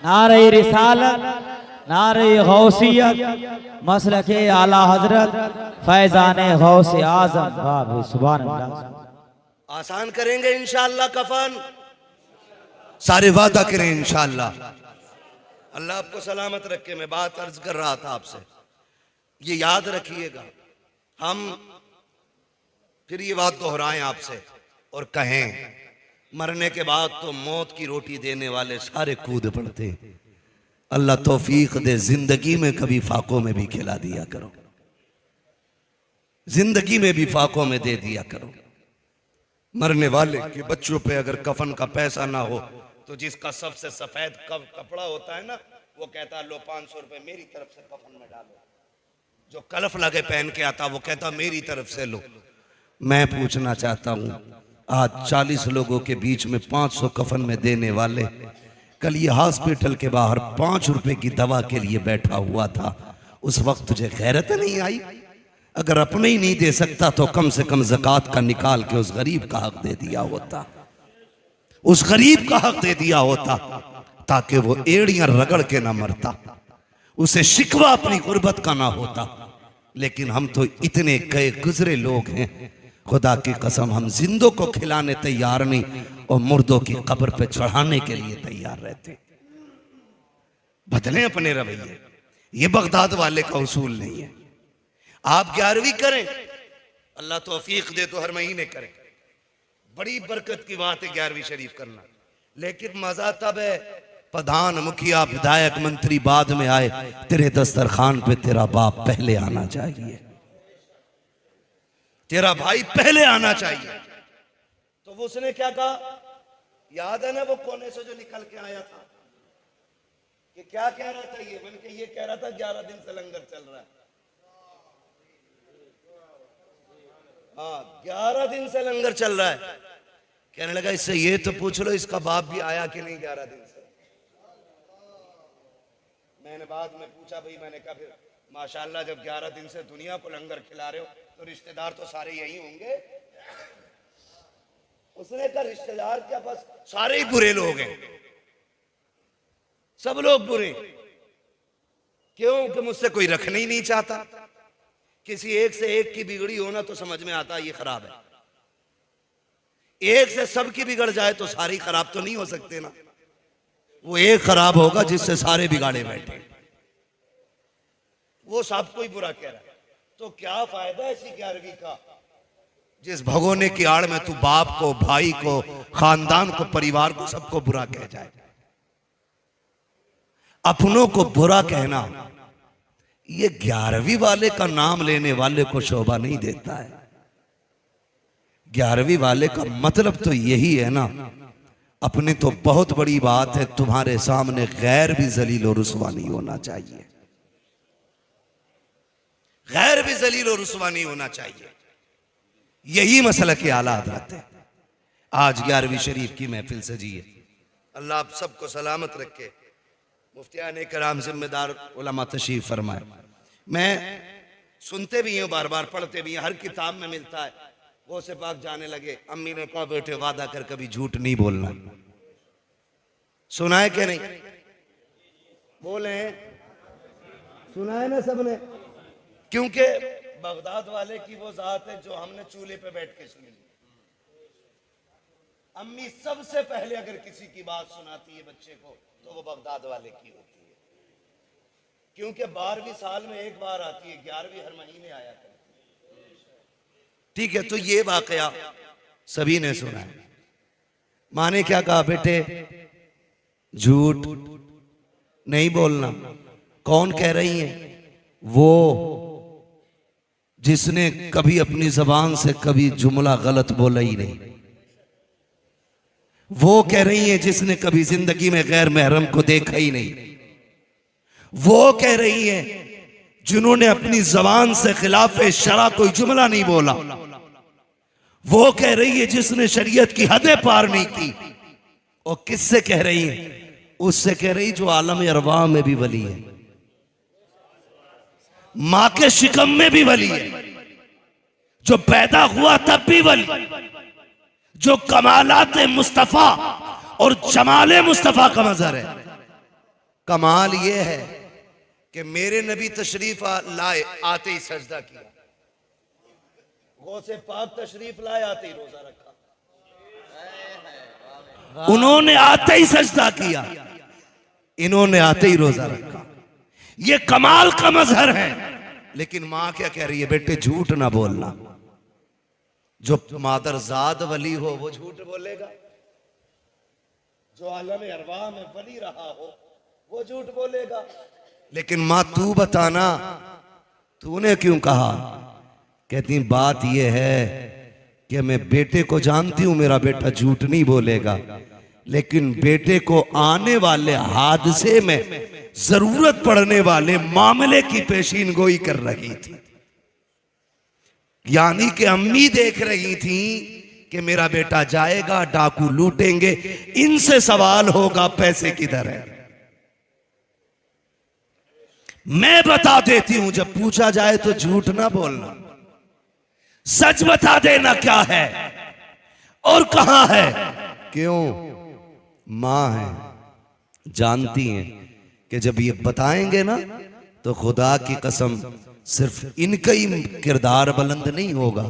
नारे रिसालत, नारे गौसियत, मसलके आला हजरत फैजाने गौसे आजम। बाब सुभान अल्लाह। आसान करेंगे इंशाअल्लाह कफन, सारे वादा करें इंशाअल्लाह। अल्लाह आपको सलामत रखे। मैं बात अर्ज कर रहा था आपसे, ये याद रखिएगा। हम फिर ये बात दोहराएं आपसे और कहें मरने के बाद तो मौत की रोटी देने वाले सारे कूद पड़ते। अल्लाह तौफीक दे जिंदगी में कभी फाकों में भी खिला दिया करो, जिंदगी में भी फाकों में दे दिया करो। मरने वाले के बच्चों पे अगर कफन का पैसा ना हो तो जिसका सबसे सफेद कपड़ा होता है ना, वो कहता है लो 500 रुपए मेरी तरफ से कफन में डालो। जो कलफ लगे पहन के आता वो कहता मेरी तरफ से लो। मैं पूछना चाहता हूं, आज 40 लोगों के बीच में 500 कफन में देने वाले, कल ये हॉस्पिटल के बाहर 5 रुपए की दवा के लिए बैठा हुआ था, उस वक्त तुझे गैरत नहीं आई? अगर अपने ही नहीं दे सकता तो कम से कम ज़कात का निकाल के उस गरीब का हक दे दिया होता, उस गरीब का हक दे दिया होता, ताकि वो एड़ियां रगड़ के ना मरता, उसे शिकवा अपनी गुर्बत का ना होता। लेकिन हम तो इतने गए गुजरे लोग हैं, खुदा की कसम हम जिंदों को खिलाने तैयार नहीं और मुर्दों की कब्र पे चढ़ाने के लिए तैयार रहते। बदलें अपने रवैये, ये बगदाद वाले का उसूल नहीं है। आप 11वीं करें, अल्लाह तौफीक दे तो हर महीने करें, बड़ी बरकत की बात है 11वीं शरीफ करना। लेकिन मजा तब है प्रधान, मुखिया, विधायक, मंत्री बाद में आए, तेरे दस्तरखान पे तेरा बाप पहले आना चाहिए, तेरा भाई पहले आना चाहिए। तो वो उसने क्या कहा, याद है ना वो कोने से जो निकल के आया था, कि क्या कह रहा था ये, बल्कि ये कह रहा था 11 दिन से लंगर चल रहा है। हाँ, 11 दिन से लंगर चल रहा है। कहने लगा इससे ये तो पूछ लो इसका बाप भी आया कि नहीं 11 दिन से। मैंने बाद में पूछा, भाई मैंने कहा फिर माशाल्लाह जब 11 दिन से दुनिया को लंगर खिला रहे हो तो रिश्तेदार तो सारे यही होंगे। उसने कहा रिश्तेदार क्या, बस सारे ही बुरे लोग हैं, सब लोग बुरे। क्यों कि मुझसे कोई रखना ही नहीं चाहता। किसी एक से एक की बिगड़ी होना तो समझ में आता ये खराब है, एक से सबकी बिगड़ जाए तो सारी खराब तो नहीं हो सकते ना। वो एक खराब होगा जिससे सारे बिगाड़े बैठे, वो सबको ही बुरा कह रहा है। तो क्या फायदा ऐसी 11वीं का, जिस भगोने की आड़ में तू बाप को, भाई को, खानदान को, परिवार को, सबको बुरा कह जाए। अपनों को बुरा कहना ये 11वीं वाले का नाम लेने वाले को शोभा नहीं देता है। 11वीं वाले का मतलब तो यही है ना, अपने तो बहुत बड़ी बात है, तुम्हारे सामने गैर भी जलील और रुसवा नहीं होना चाहिए, गैर भी जलील और रुसवा नहीं होना चाहिए। यही मसला के आला हज़रत है। आज 11वीं शरीफ की महफिल सजी है, अल्लाह आप सबको सलामत रखे। मुफ्तियान कराम, जिम्मेदार उलमा तशरीफ फरमाए। मैं सुनते भी हूँ, बार बार पढ़ते भी हैं, हर किताब में मिलता है। वो से पाक जाने लगे, अम्मी ने कहा बेटे वादा कर कभी झूठ नहीं बोलना। सुना है क्या नहीं? बोले सुना है ना सबने? क्योंकि बगदाद वाले की वो जात है जो हमने चूल्हे पे बैठ के सुनी। अम्मी सबसे पहले अगर किसी की बात सुनाती है बच्चे को तो वो बगदाद वाले की होती है, क्योंकि 12वीं साल में एक बार आती है, 11वीं हर महीने आया करती है। ठीक है, तो ये वाकया सभी ने सुना है। माँ ने क्या कहा, बेटे झूठ नहीं बोलना। कौन कह रही है? वो जिसने कभी अपनी जबान से कभी जुमला गलत बोला ही नहीं। वो कह रही है जिसने कभी जिंदगी में गैर महरम को देखा ही नहीं। वो कह रही है जिन्होंने अपनी जबान से खिलाफ शरा कोई जुमला नहीं बोला। वो कह रही है जिसने शरीयत की हदें पार नहीं की। और किससे कह रही है? उससे कह रही जो आलम अरवा में भी वली है, मां के शिकम में भी वली है, जो पैदा हुआ तब भी वली, जो कमालात मुस्तफा और जमाले मुस्तफा का मजहर है। कमाल ये है कि मेरे नबी तशरीफ लाए आते ही सजदा किया, गौसे पाक तशरीफ लाए आते ही रोजा रखा, उन्होंने आते ही सजदा किया, इन्होंने आते ही रोजा रखा। ये कमाल का मजहर है। लेकिन मां क्या कह रही है? बेटे झूठ ना बोलना। जो मादरजाद वली हो वो झूठ बोलेगा, जो आलम अरवा में वली रहा हो वो झूठ बोलेगा। लेकिन मां तू बताना, तूने क्यों कहा? कहती बात यह है कि मैं बेटे को जानती हूं, मेरा बेटा झूठ नहीं बोलेगा, लेकिन बेटे को आने वाले हादसे में जरूरत पड़ने वाले मामले की पेशीन गोई कर रही थी। यानी कि अम्मी देख रही थी कि मेरा बेटा जाएगा, डाकू लूटेंगे, इनसे सवाल होगा पैसे किधर है। मैं बता देती हूं, जब पूछा जाए तो झूठ ना बोलना, सच बता देना क्या है और कहां है। क्यों? मां है, जानती हैं कि जब ये बताएंगे ना तो खुदा की कसम सिर्फ इनका ही किरदार बुलंद नहीं होगा,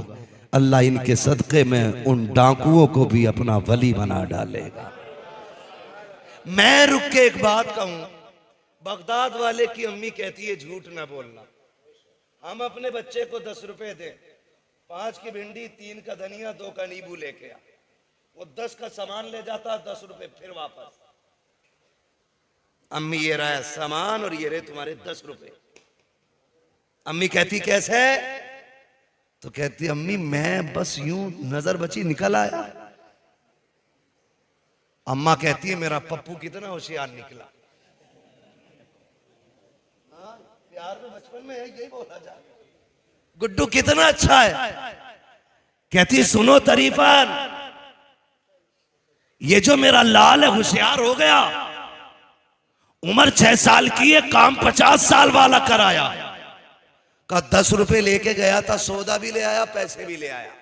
अल्लाह इनके सदक़े में उन डाकुओं को भी अपना वली बना डालेगा। मैं रुक के एक बात कहूं, बगदाद वाले की अम्मी कहती है झूठ ना बोलना। हम अपने बच्चे को 10 रुपए दें, 5 की भिंडी, 3 का धनिया, 2 का नींबू लेके आ, वो 10 का सामान ले जाता, 10 रुपए फिर वापस। अम्मी ये रहा सामान और ये रहे तुम्हारे 10 रुपए। अम्मी कहती कैसे? तो कहती अम्मी मैं बस यूं नजर बची निकल आया। अम्मा कहती है मेरा पप्पू कितना होशियार निकला। हाँ, प्यार में बचपन में यही बोला जाए, गुड्डू कितना अच्छा है। कहती सुनो तरीफान, ये जो मेरा लाल है होशियार हो गया, उम्र 6 साल की है, काम 50 साल वाला कराया। का 10 रुपए लेके गया था, सौदा भी ले आया, पैसे भी ले आया।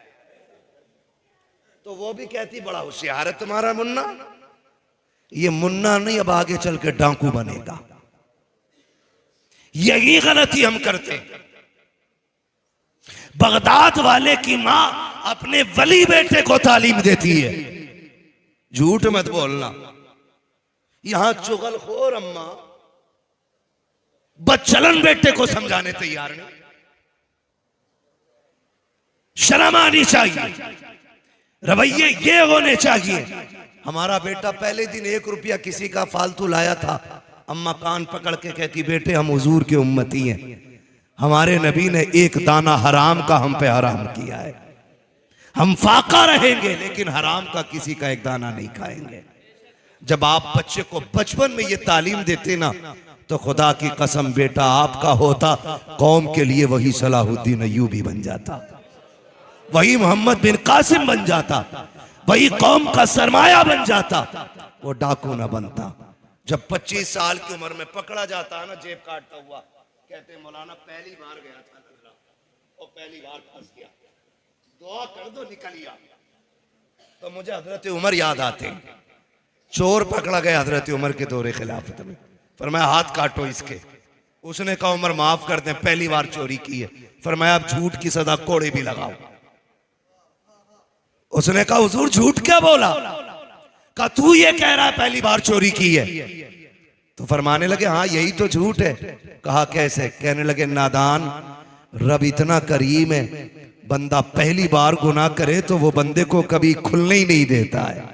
तो वो भी कहती बड़ा होशियार है तुम्हारा मुन्ना। ये मुन्ना नहीं, अब आगे चल के डाकू बनेगा। यही गलती हम करते। बगदाद वाले की मां अपने वली बेटे को तालीम देती है, झूठ मत बोलना। यहां चुगलखोर अम्मा बच्चलन बेटे को समझाने तैयार नहीं। शर्म आनी चाहिए, रवैये ये होने चाहिए। हमारा बेटा पहले दिन 1 रुपया किसी का फालतू लाया था, अम्मा कान पकड़ के कहती बेटे हम हुजूर के उम्मती हैं, हमारे नबी ने 1 दाना हराम का हम पे हराम किया है, हम फाका रहेंगे लेकिन हराम का किसी का 1 दाना नहीं खाएंगे। जब आप बच्चे को बचपन में ये तालीम देते ना, तो खुदा की कसम बेटा आपका होता, कौम के लिए वही सलाहुद्दीन अय्यूबी बन जाता, वही मोहम्मद बिन कासिम बन जाता, वही कौम का सरमाया बन जाता, वो डाकू ना बनता। जब 25 साल की उम्र में पकड़ा जाता है ना जेब काटता हुआ, कहते मौलाना पहली बार गया था और पहली बार फंस गया, दुआ कर दो निकल गया। तो मुझे हजरत उमर याद आते। चोर पकड़ा गया हजरत उमर के दौरे खिलाफत में, फरमाया हाथ काटो इसके। उसने कहा उमर माफ कर दें, पहली बार चोरी की है। फरमाया अब झूठ की सजा कोड़े भी लगाओ। उसने कहा हुजूर झूठ क्या बोला? कहा तू ये कह रहा है पहली बार चोरी की है। तो फरमाने लगे हाँ यही तो झूठ है। कहा कैसे? कहने लगे नादान, रब इतना करीम है, बंदा पहली बार गुनाह करे तो वो बंदे को कभी खुलने ही नहीं देता है।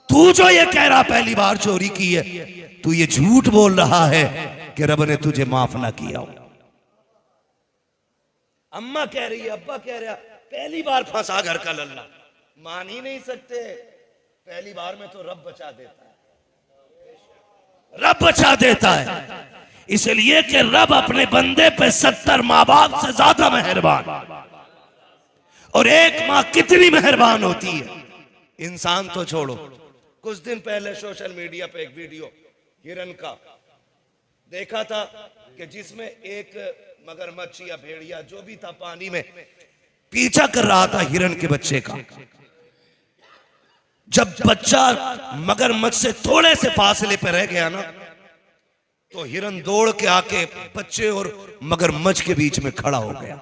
तू जो ये कह रहा पहली बार चोरी की है, तू ये झूठ बोल रहा है कि रब ने तुझे माफ ना किया हो। अम्मा कह रही है, अब्बा कह रहा, पहली बार फंसा घर का लल्ला, मान ही नहीं सकते। पहली बार में तो रब बचा देता है, रब बचा देता है। इसलिए कि रब अपने बंदे पे 70 माँ बाप से ज्यादा मेहरबान, और एक माँ कितनी मेहरबान होती है। इंसान तो छोड़ो, कुछ दिन पहले सोशल मीडिया पे एक वीडियो हिरन का देखा था कि जिसमें एक मगरमच्छ या भेड़िया जो भी था पानी में पीछा कर रहा था हिरन के बच्चे का। जब बच्चा मगरमच्छ से थोड़े से फासले पर रह गया ना, तो हिरन दौड़ के आके बच्चे और मगरमच्छ के बीच में खड़ा हो गया।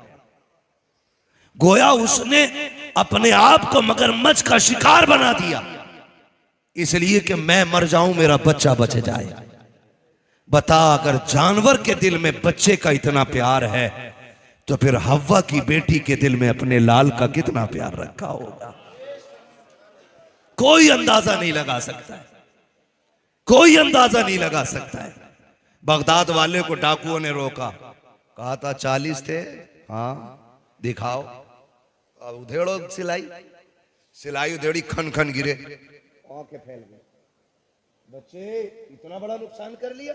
गोया उसने अपने आप को मगरमच्छ का शिकार बना दिया, इसलिए कि मैं मर जाऊं मेरा बच्चा बच जाए। बता, अगर जानवर के दिल में बच्चे का इतना प्यार है तो फिर हव्वा की बेटी के दिल में अपने लाल का कितना प्यार रखा होगा। कोई अंदाजा नहीं लगा सकता है, कोई अंदाजा नहीं लगा सकता है। बगदाद वाले को डाकुओं ने रोका, कहा था 40 थे, हाँ दिखाओ। उधेड़ो सिलाई, सिलाई उधेड़ी, खन खन गिरे। आंखें फैल गई। बच्चे इतना बड़ा नुकसान कर लिया,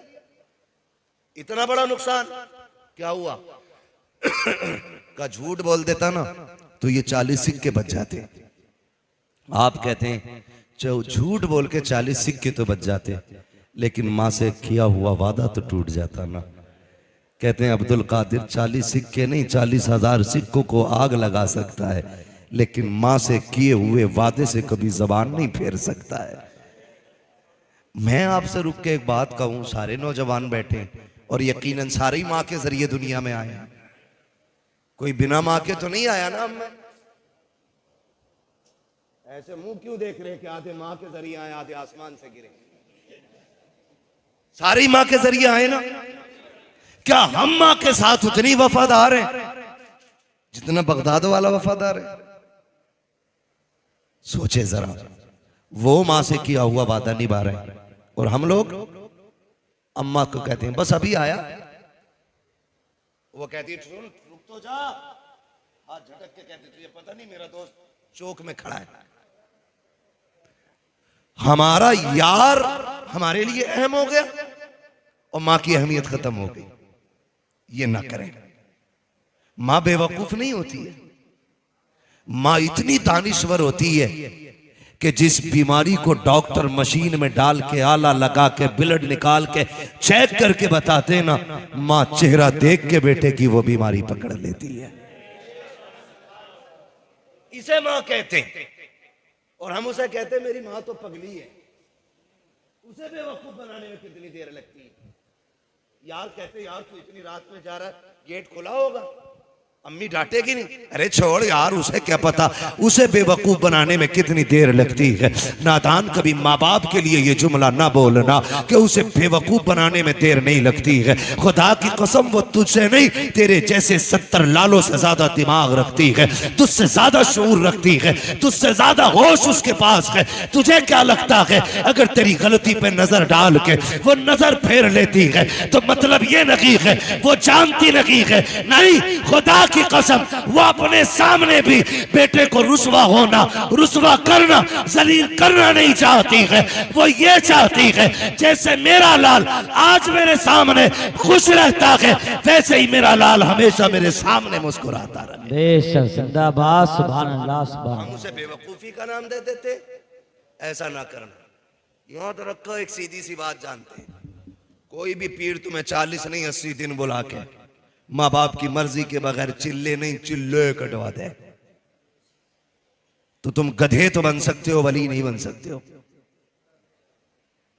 इतना बड़ा नुकसान क्या हुआ? का झूठ बोल देता ना तो ये 40 सिक्के बच जाते। आप कहते हैं झूठ बोल के 40 सिक्के तो बच जाते, लेकिन माँ से किया हुआ वादा तो टूट जाता ना। कहते हैं अब्दुल कादिर 40 सिक्के नहीं 40,000 सिक्कों को आग लगा सकता है, लेकिन माँ से किए हुए वादे से कभी जबान नहीं फेर सकता है। मैं आपसे रुक के एक बात कहूं, सारे नौजवान बैठे और यकीनन सारे ही माँ के जरिए दुनिया में आए, कोई बिना माँ के तो नहीं आया ना। हम ऐसे मुंह क्यों देख रहे हैं कि आधे माँ के जरिए आए आधे आसमान से गिरे? सारे ही माँ के जरिए आए ना। क्या हम माँ के साथ उतनी वफादार हैं जितना बगदाद वाला वफादार है? सोचे जरा, वो माँ से किया हुआ वादा निभा रहे हैं और हम लोग अम्मा को कहते हैं बस अभी आया, वो कहती है रुक तो जा, हाथ झटक के कहती तुझे पता नहीं मेरा दोस्त चौक में खड़ा है। हमारा यार हमारे लिए अहम हो गया और मां की अहमियत खत्म हो गई। ये ना करें। मां बेवकूफ नहीं होती है, मां इतनी दानिश्वर होती है कि जिस बीमारी को डॉक्टर मशीन में डाल के आला लगा के ब्लड निकाल के चेक करके बताते हैं ना, मां चेहरा देख के बेटे की वो बीमारी पकड़ लेती है। इसे मां कहते हैं और हम उसे कहते हैं मेरी मां तो पगली है। उसे बेवकूफ बनाने में कितनी देर लगती है? यार कहते यार तू इतनी रात में जा रहा है, गेट खुला होगा, अम्मी डांटेगी नहीं? अरे छोड़ यार, उसे क्या पता, उसे बेवकूफ बनाने में कितनी देर लगती है। नादान कभी माँ बाप के लिए ये जुमला ना बोलना कि उसे बेवकूफ बनाने में देर नहीं लगती है। खुदा की कसम वो तुझसे नहीं तेरे जैसे 70 लालों से ज्यादा दिमाग रखती है, तुझसे ज्यादा शऊर रखती है, तुझसे ज्यादा होश उसके पास है। तुझे क्या लगता है अगर तेरी गलती पे नजर डाल के वो नजर फेर लेती है तो मतलब ये नहीं है वो जानती नहीं है? नहीं, खुदा की कसम वो अपने सामने भी बेटे को रुसवा होना, रुसवा करना, जलील करना नहीं चाहती है। वो ये चाहती है जैसे मेरा लाल आज मेरे सामने खुश रहता है वैसे ही मेरा लाल हमेशा मेरे सामने मुस्कुराता रहे। बेशक जिंदाबाद, सुभान अल्लाह, सुभान। हम उसे बेवकूफी का नाम दे देते, ऐसा ना करना। याद रखो एक सीधी सी बात जानते हैं, कोई भी पीर तुम्हें 40 नहीं 80 दिन बुला के माँ बाप की मर्जी के बगैर चिल्ले नहीं चिल्ले कटवा दे तो तुम गधे तो बन सकते हो, वली नहीं बन सकते हो।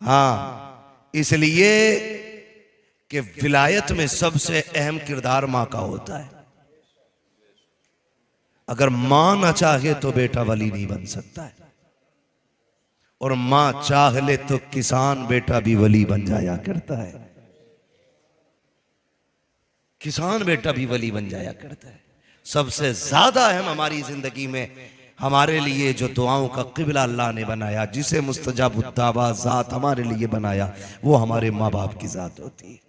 हाँ, इसलिए कि विलायत में सबसे अहम किरदार मां का होता है। अगर मां ना चाहे तो बेटा वली नहीं बन सकता है, और मां चाह ले तो किसान बेटा भी वली बन जाया करता है। किसान बेटा भी वली बन जाया करता है। सबसे ज्यादा अहम हमारी जिंदगी में हमारे लिए जो दुआओं का क़िबला अल्लाह ने बनाया, जिसे मुस्तजाब उद्दावा ज़ात हमारे लिए बनाया, वो हमारे माँ बाप की ज़ात होती है।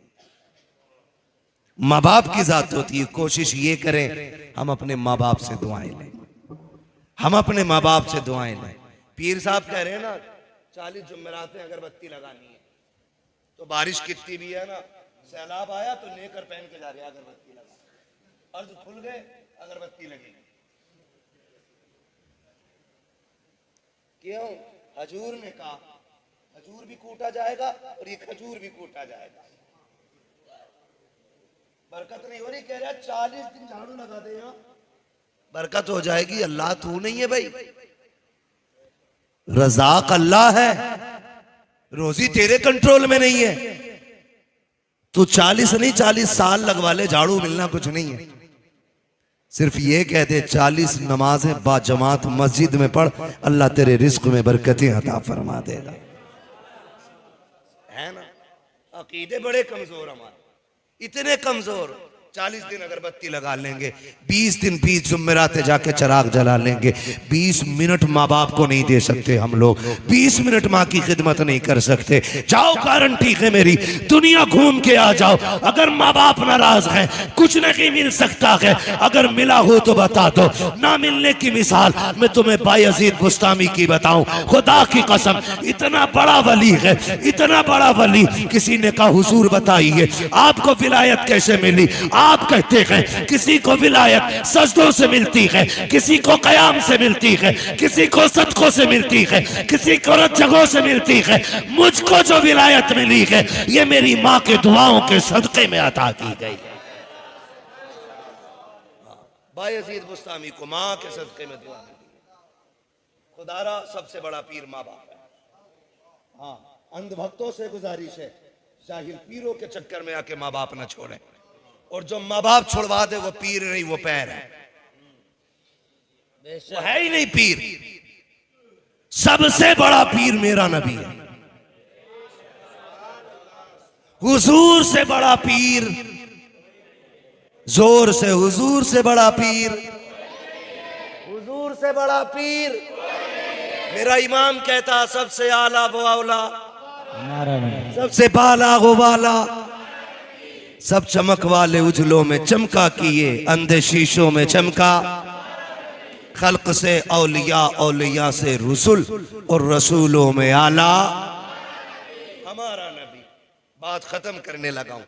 माँ बाप की ज़ात होती है। कोशिश ये करें हम अपने माँ बाप से दुआएं लें, हम अपने माँ बाप से दुआएं लें। पीर साहब कह रहे हैं ना 40 जुम्मरातें अगरबत्ती लगानी है, तो बारिश कितनी भी है ना, सैलाब आया तो लेकर पहन के जा रहे अगरबत्ती लगा, अर्ज खुल गए अगरबत्ती लगेगी। क्यों? हजूर ने कहा खजूर भी कूटा जाएगा और ये खजूर भी कूटा जाएगा। बरकत नहीं हो रही, कह रहा 40 दिन झाड़ू लगा दे, यहाँ बरकत हो जाएगी। अल्लाह तू नहीं है भाई, रज़ाक अल्लाह है, रोजी तेरे कंट्रोल में नहीं है। तू 40 नहीं 40 साल लगवा ले, झाड़ू मिलना कुछ नहीं है। सिर्फ ये कहते 40 नमाजें बाजमात मस्जिद में पढ़, अल्लाह तेरे रिस्क में बरकतें अता फरमा देगा। है ना? अकीदे बड़े कमजोर हमारे, इतने कमजोर 40 दिन अगरबत्ती लगा लेंगे, 20 दिन 20 जुम्मेराते जाके चिराग जला लेंगे, 20 मिनट माँ बाप को नहीं दे सकते हम लोग, 20 मिनट माँ की खिदमत नहीं कर सकते। जाओ गारंटी है मेरी, दुनिया घूम के आ जाओ, अगर माँ बाप नाराज हैं कुछ नहीं मिल सकता है, अगर मिला हो तो बता दो। ना मिलने की मिसाल मैं तुम्हें बायजीद बुस्तामी की बताऊं, खुदा की कसम इतना बड़ा वली है, इतना बड़ा वली, किसी ने कहा हुजूर बताइए आपको विलायत कैसे मिली? आप कहते हैं किसी को विलायत सजदों से मिलती है, किसी को कयाम से मिलती है, किसी को सदकों से मिलती है, किसी को जगहों से मिलती है। मुझको जो विलायत मिली है ये मेरी माँ के दुआओं के सदके में अता की गई। बायजीद बुस्तामी को माँ के सदके में दुआ मिली। खुदारा सबसे बड़ा पीर माँ बाप है। हाँ, अंधभक्तों से गुजारिश है जाहिल पीरों के चक्कर में आके माँ बाप न छोड़े, और जो माँ बाप छुड़वा दे वो पीर नहीं, वो पैर है, वो है ही नहीं पीर। सबसे बड़ा पीर मेरा नबी है, हुजूर से बड़ा पीर, जोर से हुजूर से बड़ा पीर, हुजूर से बड़ा पीर। मेरा इमाम कहता सबसे आला वो औला, सबसे बाला वो वाला, सब चमक वाले उजलों में चमका किए, अंधे शीशों में चमका। खल्क से औलिया, औलिया से रसूल, और रसूलों में आला हमारा नबी। बात खत्म करने लगा हूं,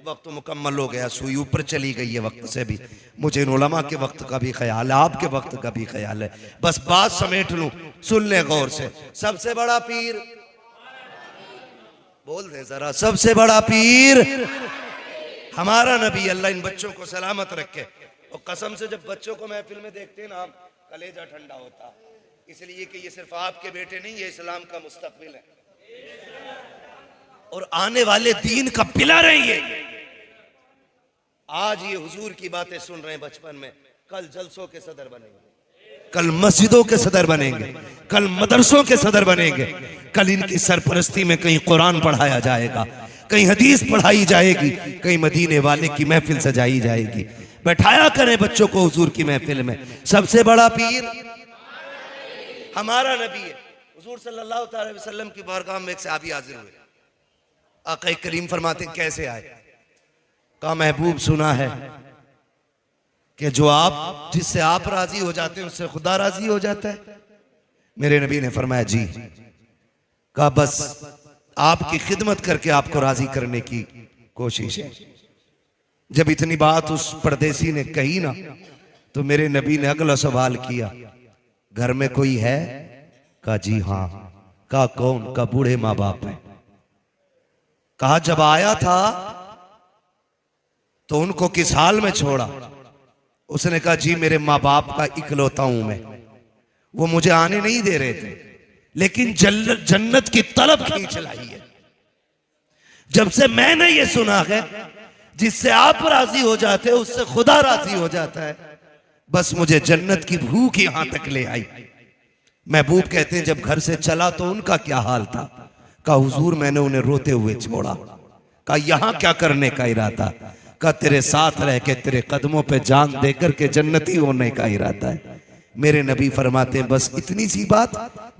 वक्त मुकम्मल हो गया, सुई ऊपर चली गई है वक्त से भी। मुझे इन उलमा के वक्त का भी ख्याल है, आपके वक्त का भी ख्याल है, बस बात समेट लूं, सुन ले गौर से। सबसे बड़ा पीर बोल दे जरा, सबसे बड़ा पीर हमारा नबी। अल्लाह इन बच्चों को सलामत रखे। और कसम से जब बच्चों को महफिल में देखते हैं ना, कलेजा ठंडा होता, इसलिए कि ये सिर्फ आपके बेटे नहीं, ये इस्लाम का मुस्तकबिल है और आने वाले दीन का पिलर है ये। आज ये हुजूर की बातें सुन रहे हैं बचपन में, कल जलसों के सदर बनेंगे, कल मस्जिदों के सदर बनेंगे, कल मदरसों के सदर बनेंगे, कल इनकी सरपरस्ती में कहीं कुरान पढ़ाया जाएगा, कहीं हदीस पढ़ाई जाएगी, कहीं मदीने वाले की महफिल सजाई जाएगी। बैठाया करें बच्चों को हुजूर की महफिल में। सबसे बड़ा पीर हमारा नबी है। हुजूर सल्लल्लाहु अलैहि वसल्लम की बारगाह में एक सहाबी हाजिर हुए। आका करीम फरमाते कैसे आए? कहा महबूब सुना है कि जो आप जिससे आप राजी हो जाते हैं उससे खुदा राजी हो जाता है। मेरे नबी ने फरमाया जी। कहा बस आपकी खिदमत करके आपको राजी करने की कोशिश है। जब इतनी बात उस परदेसी ने कही ना, तो मेरे नबी ने अगला सवाल किया, घर में कोई है? कहा जी हाँ। कहा कौन? का बूढ़े माँ बाप है। कहा जब आया था तो उनको किस हाल में छोड़ा? उसने कहा जी मेरे माँ बाप का इकलौता हूं मैं, वो मुझे आने नहीं दे रहे थे, लेकिन जन्नत की तलब खींच लाई है। जब से मैंने ये सुना है जिससे आप राजी हो जाते हो उससे खुदा राजी हो जाता है, बस मुझे जन्नत की भूख यहां तक ले आई। महबूब कहते हैं जब घर से चला तो उनका क्या हाल था? कहा हुजूर मैंने उन्हें रोते हुए छोड़ा। कहा यहां क्या करने का इरादा? कहा तेरे साथ रह के तेरे कदमों पे जान देकर के जन्नती होने का इरादा है। मेरे नबी फरमाते हैं बस इतनी सी बात,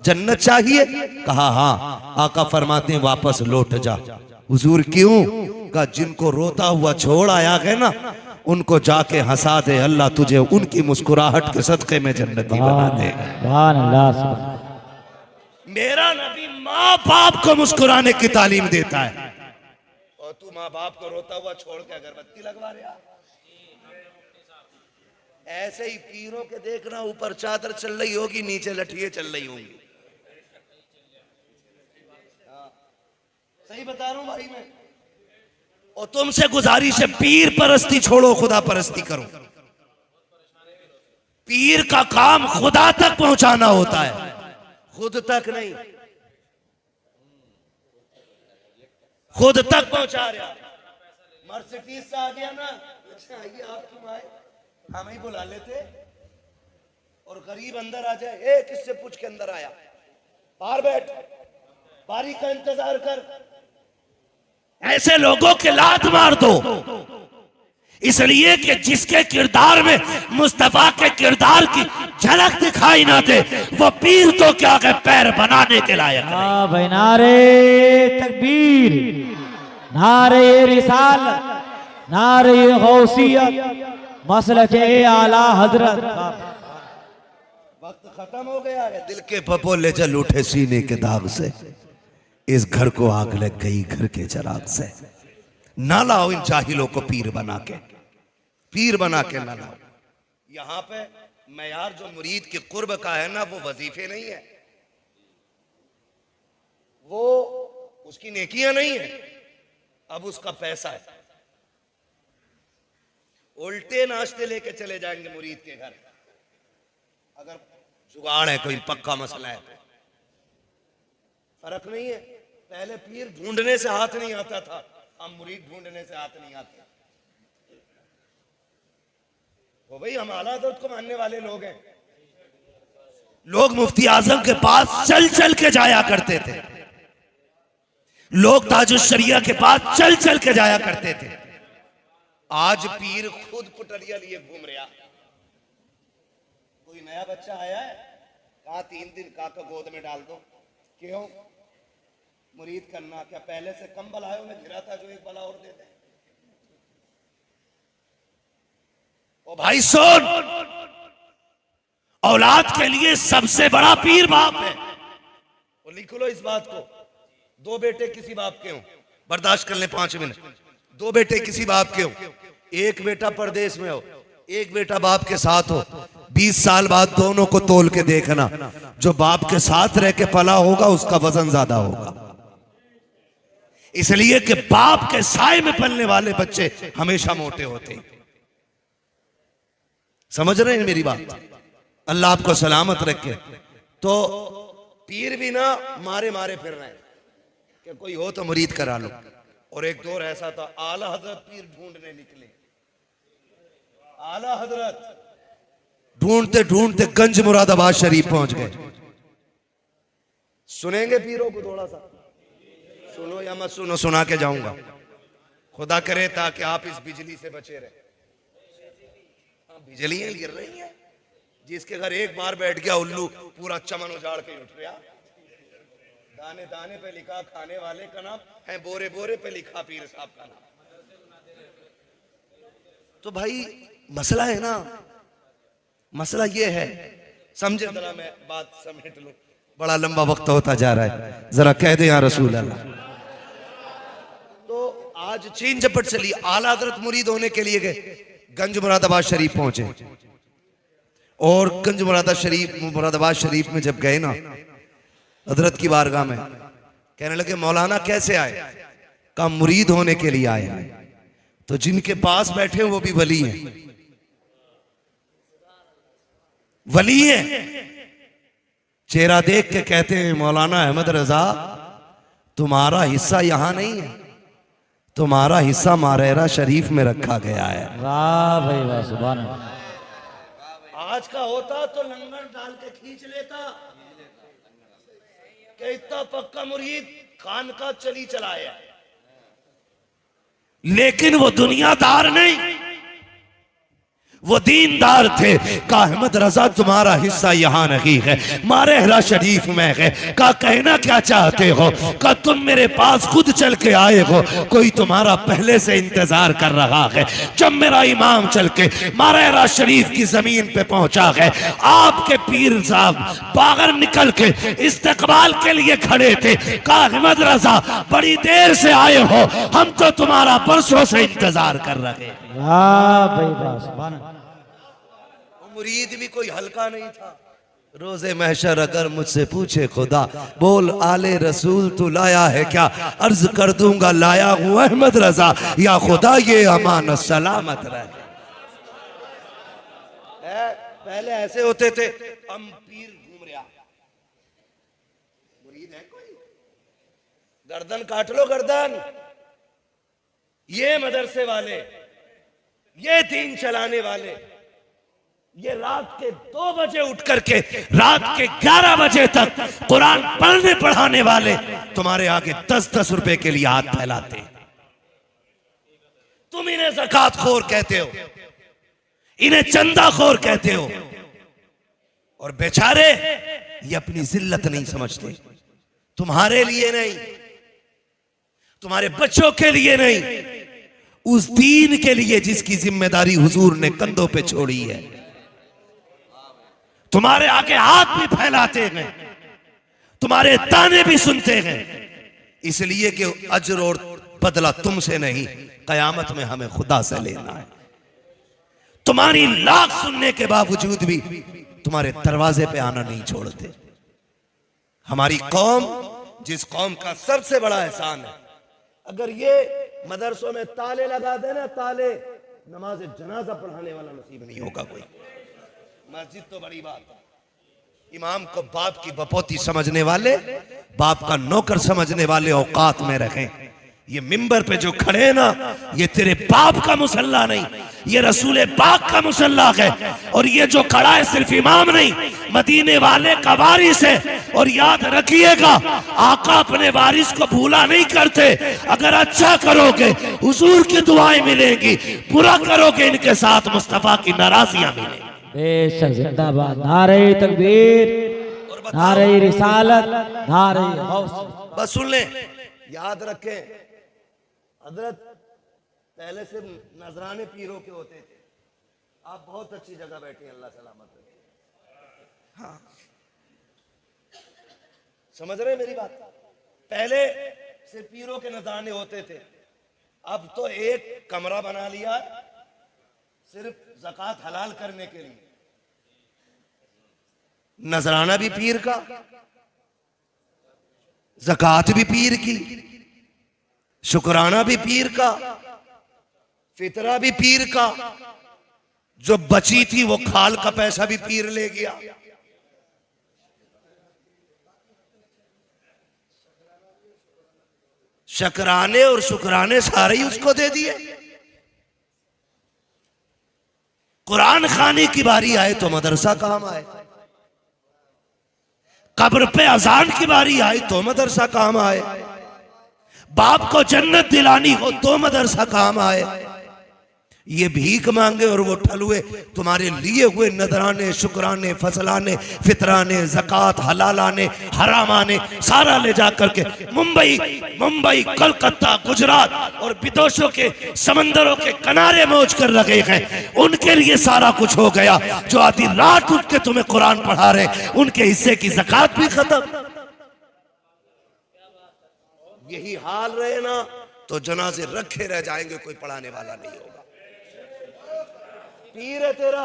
जन्नत चाहिए? कहा हाँ। आका फरमाते हैं वापस लौट जा। हुजूर क्यों? कहा जिनको रोता हुआ छोड़ आया है ना, उनको जाके हंसा दे, अल्लाह तुझे उनकी मुस्कुराहट के सदके में जन्नती बना दे। मेरा नबी माँ बाप को मुस्कुराने की तालीम देता है, और तू माँ बाप को रोता हुआ छोड़ के अगरबत्ती लगवा रहा। ऐसे ही पीरों के देखना, ऊपर चादर चल रही होगी, नीचे लठिए चल रही होंगी। सही बता रहा हूं भाई मैं। और तुमसे गुजारिश है पीर परस्ती छोड़ो, खुदा परस्ती करो। पीर का काम खुदा तक पहुंचाना होता है, खुद तक नहीं। खुद तक पहुंचा रहा। मर्सिडीज से आ गया ना, अच्छा आइए आप क्यों आए, हम ही बुला लेते। और गरीब अंदर आ जाए, ए किससे पूछ के अंदर आया, बाहर बैठ, बारी का इंतजार कर। ऐसे लोगों के लात मार दो। इसलिए कि जिसके किरदार में मुस्तफा के किरदार की झलक दिखाई ना दे वो पीर तो क्या के पैर बनाने के लायक नहीं। हाँ भाई, नारे तकबीर, नारे रिसालत, नारे गौसियत, मसलके आला हजरत। वक्त खत्म हो गया है। दिल के फपोले जल उठे सीने के दाग से, इस घर को आग लग गई घर के चराग से। ना लाओ इन जाहिलों को पीर बना के, पीर बना के ना लाओ। यहां पे मयार जो मुरीद के कुर्ब का है ना, वो वजीफे नहीं है, वो उसकी नेकियां नहीं है, अब उसका पैसा है। उल्टे नाश्ते लेके चले जाएंगे मुरीद के घर, अगर जुगाड़ है, कोई पक्का मसला है। फर्क नहीं है। पहले पीर ढूंढने से हाथ नहीं आता था, हम मुरीद ढूंढने से हाथ नहीं आते। वो भाई हम आला हज़रत को मानने वाले लोग हैं। लोग मुफ्ती आजम के पास चल चल के जाया करते थे, लोग ताजुश शरिया के पास चल चल के जाया करते थे। आज पीर खुद पुटरिया लिए घूम रहा। कोई नया बच्चा आया है, कहा 3 दिन काका गोद में डाल दो। क्यों? मुरीद करना। क्या पहले से कम बलायों में घिरा था जो एक बला और दे दे? ओ भाई सुन, औलाद के लिए सबसे बड़ा पीर बाप है। वो लिख लो इस बात को। 2 बेटे किसी बाप के हों, बर्दाश्त कर ले 5 मिनट। 2 बेटे किसी बाप के हों, एक बेटा परदेश में हो, एक बेटा बाप के साथ हो, 20 साल बाद दोनों को तोल के देखना, जो बाप के साथ रह के पला होगा उसका वजन ज्यादा होगा। इसलिए कि बाप के साए में पलने वाले बच्चे हमेशा मोटे होते हैं। समझ रहे हैं मेरी बात? अल्लाह आपको सलामत रखे। तो पीर भी ना मारे मारे फिर रहे हैं कि कोई हो तो मुरीद करा लो। और एक दौर ऐसा था, आला हजरत पीर ढूंढने निकले। आला हजरत ढूंढते ढूंढते गंज मुरादाबाद शरीफ पहुंच गए। सुनेंगे पीरों को? थोड़ा सा सुनो या मत सुनो, सुना के जाऊंगा। खुदा करे ताकि आप इस बिजली से बचे रहे। बिजलियां गिर रही हैं, जिसके घर एक बार बैठ गया उल्लू पूरा चमन उजाड़ के उठ गया। दाने दाने पे लिखा खाने वाले का नाम है, बोरे बोरे पे लिखा पीर साहब का नाम। तो भाई मसला है ना, मसला ये है, समझे? जरा मैं बात समेट लूं, बड़ा लंबा वक्त होता जा रहा है, जरा कह दे या रसूल अल्लाह। तो आज चीन झपट चली। आला हजरत मुरीद होने के लिए गए, गंज मुरादाबाद शरीफ पहुंचे। और गंज मुरादाबाद शरीफ में जब गए ना, हजरत की बारगाह में कहने लगे मौलाना कैसे आए? कहा मुरीद होने के लिए आए। तो जिनके पास बैठे वो भी वली हैं, वली है। चेहरा देख के कहते हैं मौलाना अहमद रजा तुम्हारा हिस्सा यहां नहीं है, तुम्हारा हिस्सा मारेरा शरीफ में रखा गया है। वाह भाई वाह, सुभान अल्लाह। आज का होता तो लंगर डाल के खींच लेता कि इतना पक्का मुरीद खान का चली चलाया। लेकिन वो दुनियादार नहीं, वो दीनदार थे। का अहमद रजा तुम्हारा हिस्सा यहाँ नहीं है, मारेहरा शरीफ में है। का कहना क्या चाहते हो? का तुम मेरे पास खुद चल के आए हो, कोई तुम्हारा पहले से इंतजार कर रहा है। जब मेरा इमाम चल के मारेहरा शरीफ की जमीन पे पहुंचा है, आपके पीर साहब बाहर निकल के इस्तकबाल के लिए खड़े थे। का अहमद रजा बड़ी देर से आए हो, हम तो तुम्हारा परसों से इंतजार कर रहे हैं। वाह भाई वाह, सुभान अल्लाह। मुरीद भी कोई हल्का नहीं था। रोजे महशर अगर मुझसे पूछे खुदा, बोल आले रसूल तू लाया है क्या? अर्ज कर दूंगा लाया हूं अहमद रजा, या खुदा ये अमानत सलामत रहे। पहले ऐसे होते थे, हम पीर घूम रहा, मुरीद है कोई, गर्दन काट लो गर्दन। ये मदरसे वाले, ये दीन चलाने वाले, ये रात के 2 बजे उठ करके रात के 11 बजे तक कुरान पढ़ने पढ़ाने वाले तुम्हारे आगे 10-10 रुपए के लिए हाथ फैलाते। तुम इन्हें ज़कात खोर कहते हो, इन्हें चंदा खोर कहते हो, और बेचारे ये अपनी जिल्लत नहीं समझते। तुम्हारे लिए नहीं, तुम्हारे बच्चों के लिए नहीं, उस दीन के लिए जिसकी जिम्मेदारी हुजूर ने कंधों पे छोड़ी है। तुम्हारे आगे हाथ भी फैलाते हैं, तुम्हारे ताने भी सुनते हैं, इसलिए कि अजर और बदला तुमसे नहीं, कयामत में हमें खुदा से लेना है। तुम्हारी लाख सुनने के बावजूद भी तुम्हारे दरवाजे पे आना नहीं छोड़ते। हमारी कौम, जिस कौम का सबसे बड़ा एहसान है, अगर ये मदरसों में ताले लगा देना, ताले, नमाज जनाजा पढ़ाने वाला नसीब नहीं होगा कोई। मस्जिद तो बड़ी बात है, इमाम को बाप की बपोती समझने वाले, बाप का नौकर समझने वाले औकात में रखें। ये मिंबर पे जो खड़े हैं ना, ये तेरे बाप का मुसल्ला नहीं, ये रसूल पाक का मुसल्ला है। और ये जो खड़ा है सिर्फ इमाम नहीं, मदीने वाले का वारिस है। और याद रखिएगा, आका अपने वारिस को भूला नहीं करते। अगर अच्छा करोगे हुजूर की दुआएं मिलेंगी, बुरा करोगे इनके साथ मुस्तफा की नाराजियां मिलेंगी। बेशक जिंदाबाद। नारे तकबीर, नारे रिसालत, नारे गौस। बस सुन ले, याद रखें, हजरत पहले से नजराने पीरों के होते थे। आप बहुत अच्छी जगह बैठे हैं, अल्लाह सलामत रखे। हाँ, समझ रहे हैं मेरी बात? पहले सिर्फ पीरों के नजराने होते थे, अब तो एक कमरा बना लिया है सिर्फ ज़कात हलाल करने के लिए। नजराना भी पीर का, ज़कात भी पीर की, शुक्राना भी पीर का, फितरा भी पीर का, जो बची थी वो खाल का पैसा भी पीर ले गया। शकराने और शुक्राने सारे ही उसको दे दिए। कुरान खाने की बारी आए तो मदरसा काम आए, कब्र पे अजान की बारी आई तो मदरसा काम आए, बाप को जन्नत दिलानी हो तो मदरसा काम आए। ये भीख मांगे और वो ठलुए तुम्हारे लिए हुए नजराने, शुक्राने, फसलाने, फितराने, ज़कात, हलालाने, हरामाने सारा ले जा करके मुंबई, कलकत्ता, गुजरात और विदेशों के समंदरों के किनारे मौज कर रखे हैं। उनके लिए सारा कुछ हो गया। जो आधी रात उठ के तुम्हें कुरान पढ़ा रहे, उनके हिस्से की ज़कात भी खत्म। यही हाल रहे ना तो जनाजे रखे रह जाएंगे, कोई पढ़ाने वाला नहीं होगा। पीर है तेरा,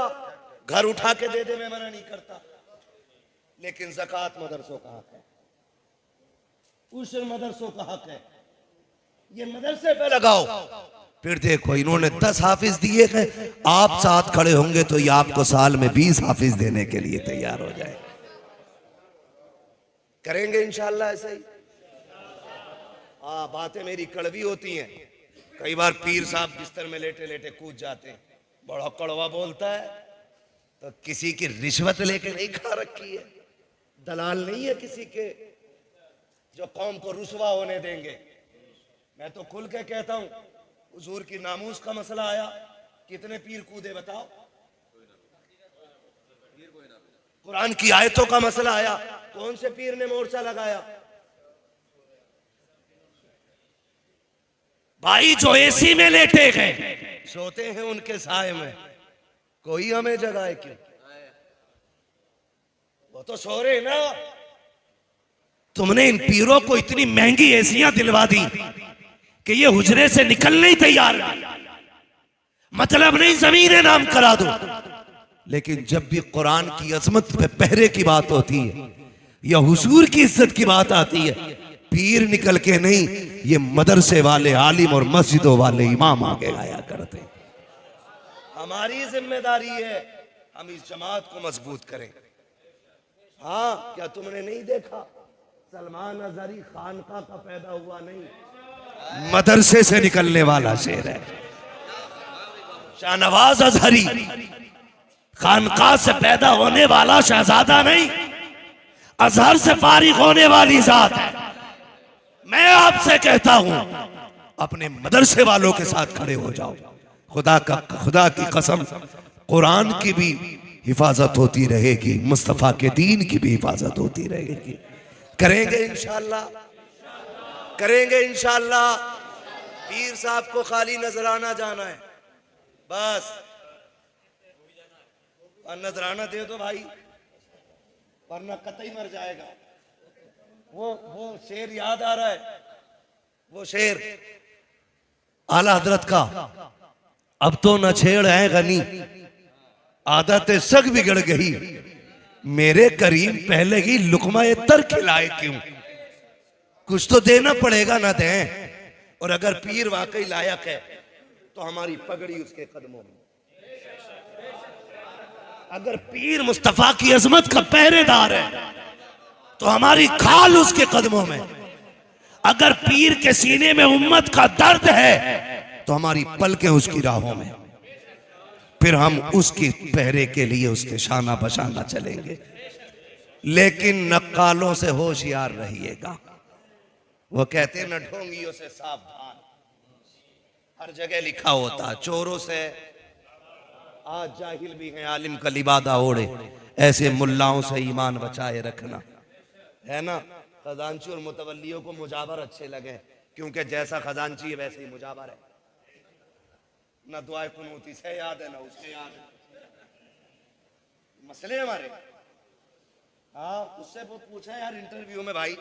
घर उठा के दे दे, मैं मना नहीं करता, लेकिन ज़कात मदरसों का हक है, उशर मदरसों का हक है। ये मदरसे पे लगाओ। फिर देखो, इन्होंने 10 हाफिज दिए हैं, आप साथ खड़े होंगे तो ये आपको साल में 20 हाफिज देने के लिए तैयार हो जाए। करेंगे इंशाअल्लाह ऐसे ही। बातें मेरी कड़वी होती हैं, कई बार पीर साहब बिस्तर में लेटे लेटे कूद जाते हैं, बड़ा कड़वा बोलता है, तो किसी की रिश्वत लेके नहीं खा रखी है, दलाल नहीं है किसी के जो कौम को रुसवा होने देंगे। मैं तो खुल के कहता हूं, हुजूर की नामूस का मसला आया, कितने पीर कूदे बताओ? कुरान की आयतों का मसला आया, कौन से पीर ने मोर्चा लगाया? भाई जो एसी में लेटे गए सोते हैं उनके साए में, कोई हमें जगाए क्यों? वो तो सो रहे ना। तुमने इन पीरों को इतनी महंगी एसियां दिलवा दी कि ये हुजरे से निकलने ही तैयार नहीं। मतलब नहीं जमीन नाम करा दो, लेकिन जब भी कुरान की अजमत पे पहरे की बात होती है या हुजूर की इज्जत की बात आती है, पीर निकल के नहीं, ये मदरसे वाले आलिम और मस्जिदों वाले इमाम आगे आया करते। हमारी जिम्मेदारी है हम इस जमात को मजबूत करें। हाँ, क्या तुमने नहीं देखा, सलमान अजहरी खानका का पैदा हुआ नहीं, मदरसे से निकलने वाला शेर है। शाहनवाज अजहरी खानका से पैदा होने वाला शहजादा नहीं, अजहर से फारिग होने वाली जात है। मैं आपसे कहता हूं, अपने मदरसे वालों के साथ खड़े हो जाओ। खुदा की कसम कुरान की भी हिफाजत होती रहेगी, मुस्तफ़ा के दीन की भी हिफाजत होती रहेगी। करेंगे इंशाअल्लाह, करेंगे इंशाअल्लाह। पीर साहब को खाली नजराना जाना है बस, और नजराना दे दो भाई, वरना कतई मर जाएगा। वो शेर याद आ रहा है, वो शेर आला हजरत का, अब तो न छेड़ है गनी, आदतें सग बिगड़ गई, मेरे करीम पहले ही लुकमा तर खिलाए क्यों। कुछ तो देना पड़ेगा ना दें, और अगर पीर वाकई लायक है तो हमारी पगड़ी उसके कदमों में। अगर पीर मुस्तफा की अजमत का पहरेदार है तो हमारी खाल उसके कदमों में। अगर पीर के सीने में उम्मत का दर्द है तो हमारी पलकें उसकी राहों में। फिर हम उसकी पहरे के लिए उसके शाना बशाना चलेंगे। लेकिन नक्कालों से होशियार रहिएगा। वो कहते हैं न ढोंगियों से सावधान, हर जगह लिखा होता, चोरों से आज जाहिल भी हैं आलिम का लिबादा ओढ़े, ऐसे मुल्लाओं से ईमान बचाए रखना, है ना। खजांची और मुतवल्लियों को मुजावर अच्छे लगे, क्योंकि जैसा खजांची है वैसे ही मुजावर है। ना दुआए कुनूती से याद है ना उसके याद है, मसले हमारे। हाँ, उससे वो पूछा यार इंटरव्यू में, भाई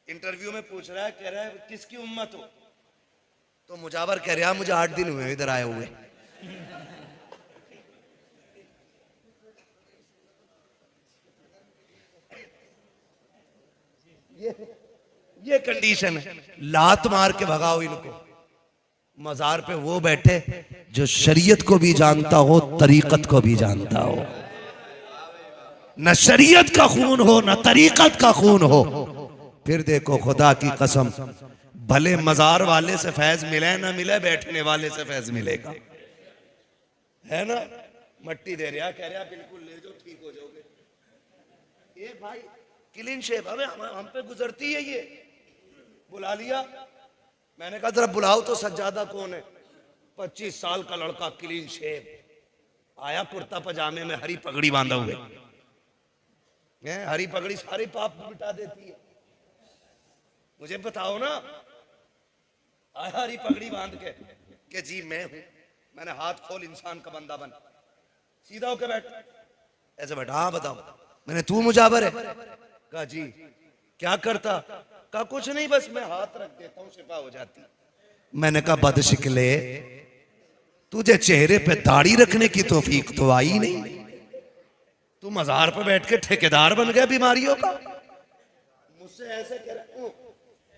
इंटरव्यू में पूछ रहा है, कह रहा है किसकी उम्मत हो, तो मुजावर कह रहा मुझे 8 दिन हुए इधर आए हुए। ये कंडीशन है। लात मार के भगाओ इनको। मजार पे वो बैठे जो शरीयत को भी जानता हो, तरीकत को भी जानता हो। न शरीयत का खून हो न तरीकत का खून हो। फिर देखो खुदा की कसम, भले मजार वाले से फैज मिले ना मिले, बैठने वाले से फैज मिलेगा, है ना। मट्टी दे रहा, कह रहा बिल्कुल ले जाओ, ठीक हो जाओगे। ये भाई क्लीन शेव, हमें हम पे गुजरती है ये। बुला लिया, मैंने कहा जरा बुलाओ तो सज्जादा कौन है। 25 साल का लड़का क्लीन शेव आया, कुर्ता पजामे में, हरी पगड़ी बांधा हुए। हरी पगड़ी सारे पाप मिटा देती है। मुझे बताओ ना, आया हरी पगड़ी बांध के जी मैं हूं। मैंने हाथ खोल, इंसान का बंदा बन, सीधा होके बैठ, ऐसे बैठा। हाँ बताओ। मैंने तू मुजावर है? कहा जी। क्या करता? कहा कुछ नहीं, बस मैं हाथ रख देता हूं शिफा हो जाती। मैंने कहा बदशिकले, तुझे चेहरे पे दाढ़ी रखने की तौफीक तो आई नहीं, तू मजार पे बैठ के ठेकेदार बन गया बीमारियों का। मुझसे ऐसे कह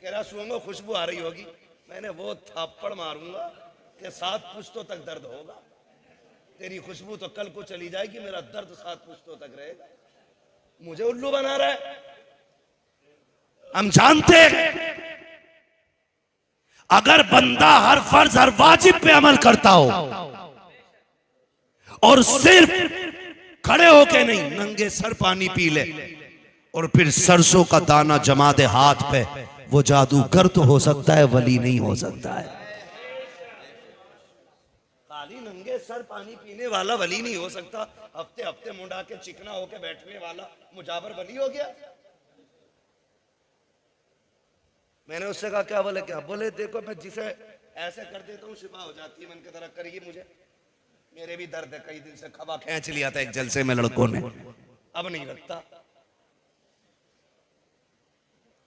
रहा सूंघो खुशबू आ रही होगी। मैंने वो थप्पड़ मारूंगा कि 7 पुश्तों तक दर्द होगा। तेरी खुशबू तो कल को चली जाएगी, मेरा दर्द 7 पुश्तों तक रहेगा। मुझे उल्लू बना रहा है। हम जानते हैं अगर बंदा हर फर्ज हर वाजिब पे अमल करता हो और सिर्फ खड़े होके नहीं, नंगे सर पानी पी ले और फिर सरसों का दाना जमा दे हाथ पे, वो जादूगर तो हो सकता है, वली नहीं हो सकता है। खाली नंगे सर पानी पीने वाला वली नहीं हो सकता। हफ्ते हफ्ते मुंडा के चिकना होके बैठने वाला मुजावर वली हो गया। मैंने उससे कहा क्या? बोले क्या? बोले देखो मैं जिसे ऐसे कर देता हूँ शिफा हो जाती है। मन की तरह करिए मुझे, मेरे भी दर्द है, कई दिन से खबा खींच लिया था एक जलसे में लड़कों ने, अब नहीं लगता।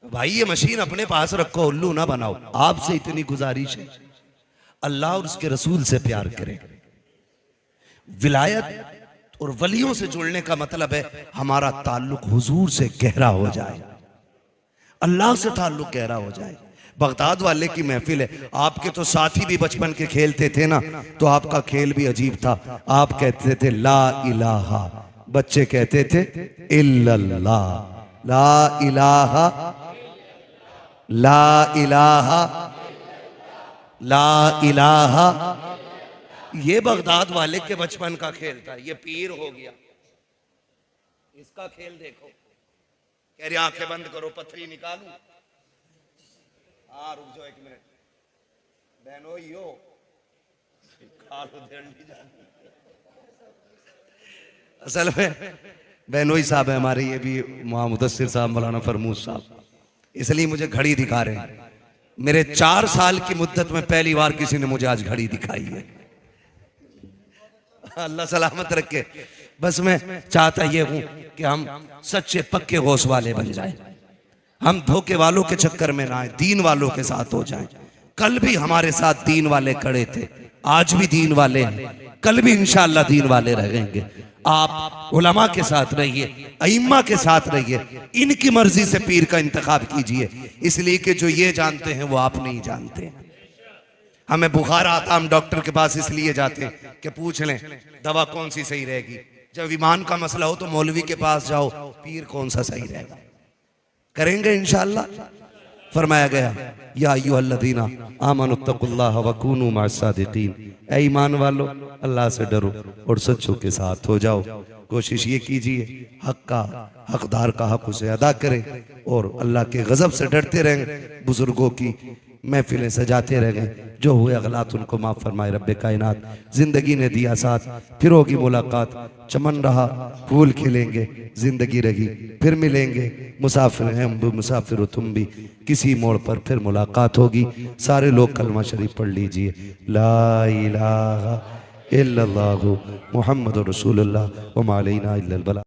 भाई ये मशीन अपने पास रखो, उल्लू ना बनाओ। आपसे इतनी गुजारिश है, अल्लाह और उसके रसूल से प्यार करें। विलायत और वलियों से जुड़ने का मतलब है हमारा ताल्लुक हुजूर से गहरा हो जाए, अल्लाह से ताल्लुक गहरा हो जाए। बगदाद वाले की महफिल है। आपके तो साथी भी बचपन के खेलते थे ना, तो आपका खेल भी अजीब था। आप कहते थे ला इलाहा, बच्चे कहते थे इल्लल्लाह। ला इलाहा, ला इलाहा, ला इलाहा। ये बगदाद वाले के बचपन का खेल था। ये पीर हो गया, इसका खेल देखो। कह रही आंखें बंद करो, पथरी निकालू। हाँ रुक जाओ 1 मिनट बहनों, यो असल में बहनोई साहब है हमारे, ये भी मुदस्सिर साहब, मौलाना फरमूद साहब, इसलिए मुझे घड़ी दिखा रहे हैं। मेरे 4 साल की मुद्दत में पहली बार किसी ने मुझे आज घड़ी दिखाई है। अल्लाह सलामत रखे। बस मैं चाहता ये हूं कि हम सच्चे पक्के गौस वाले बन जाएं, हम धोखे वालों के चक्कर में ना आए, दीन वालों के साथ हो जाएं। कल भी हमारे साथ दीन वाले खड़े थे, आज भी दीन वाले हैं, कल भी इंशाअल्लाह दीन वाले रहेंगे। आप उलमा के साथ रहिए, अइम्मा के साथ रहिए, इनकी मर्जी से पीर का इंतखाब कीजिए, इसलिए कि जो ये जानते हैं वो आप नहीं जानते। हमें बुखार आता, हम डॉक्टर के पास इसलिए जाते हैं कि पूछ लें दवा कौन सी सही रहेगी। जब ईमान का मसला हो तो मौलवी के पास जाओ, पीर कौन सा सही रहेगा। करेंगे इंशाअल्लाह। फरमाया गया या अय्युहल्लज़ीना आमनुत्तकुल्लाह वकूनू मअस्सादिकीन, ऐ ईमान वालो अल्लाह से डरो और सच्चों के साथ हो जाओ। कोशिश ये कीजिए हक का हकदार का हक उसे अदा करें और अल्लाह के गजब से डरते रहें। बुजुर्गों की महफिलें सजाते रह गए, जो हुए अगलात उनको माफ फरमाए रब्बे कायनात। जिंदगी ने दिया साथ, फिर होगी मुलाकात, चमन रहा फूल खिलेंगे, जिंदगी रही फिर मिलेंगे। मुसाफिर हैं हम भी, मुसाफिर हो तुम भी, किसी मोड़ पर फिर मुलाकात होगी। सारे लोग कलमा शरीफ पढ़ लीजिए, ला इलाहा इल्लल्लाहु मुहम्मदुर रसूलुल्लाह व मा अलैना इल्लल बलाग।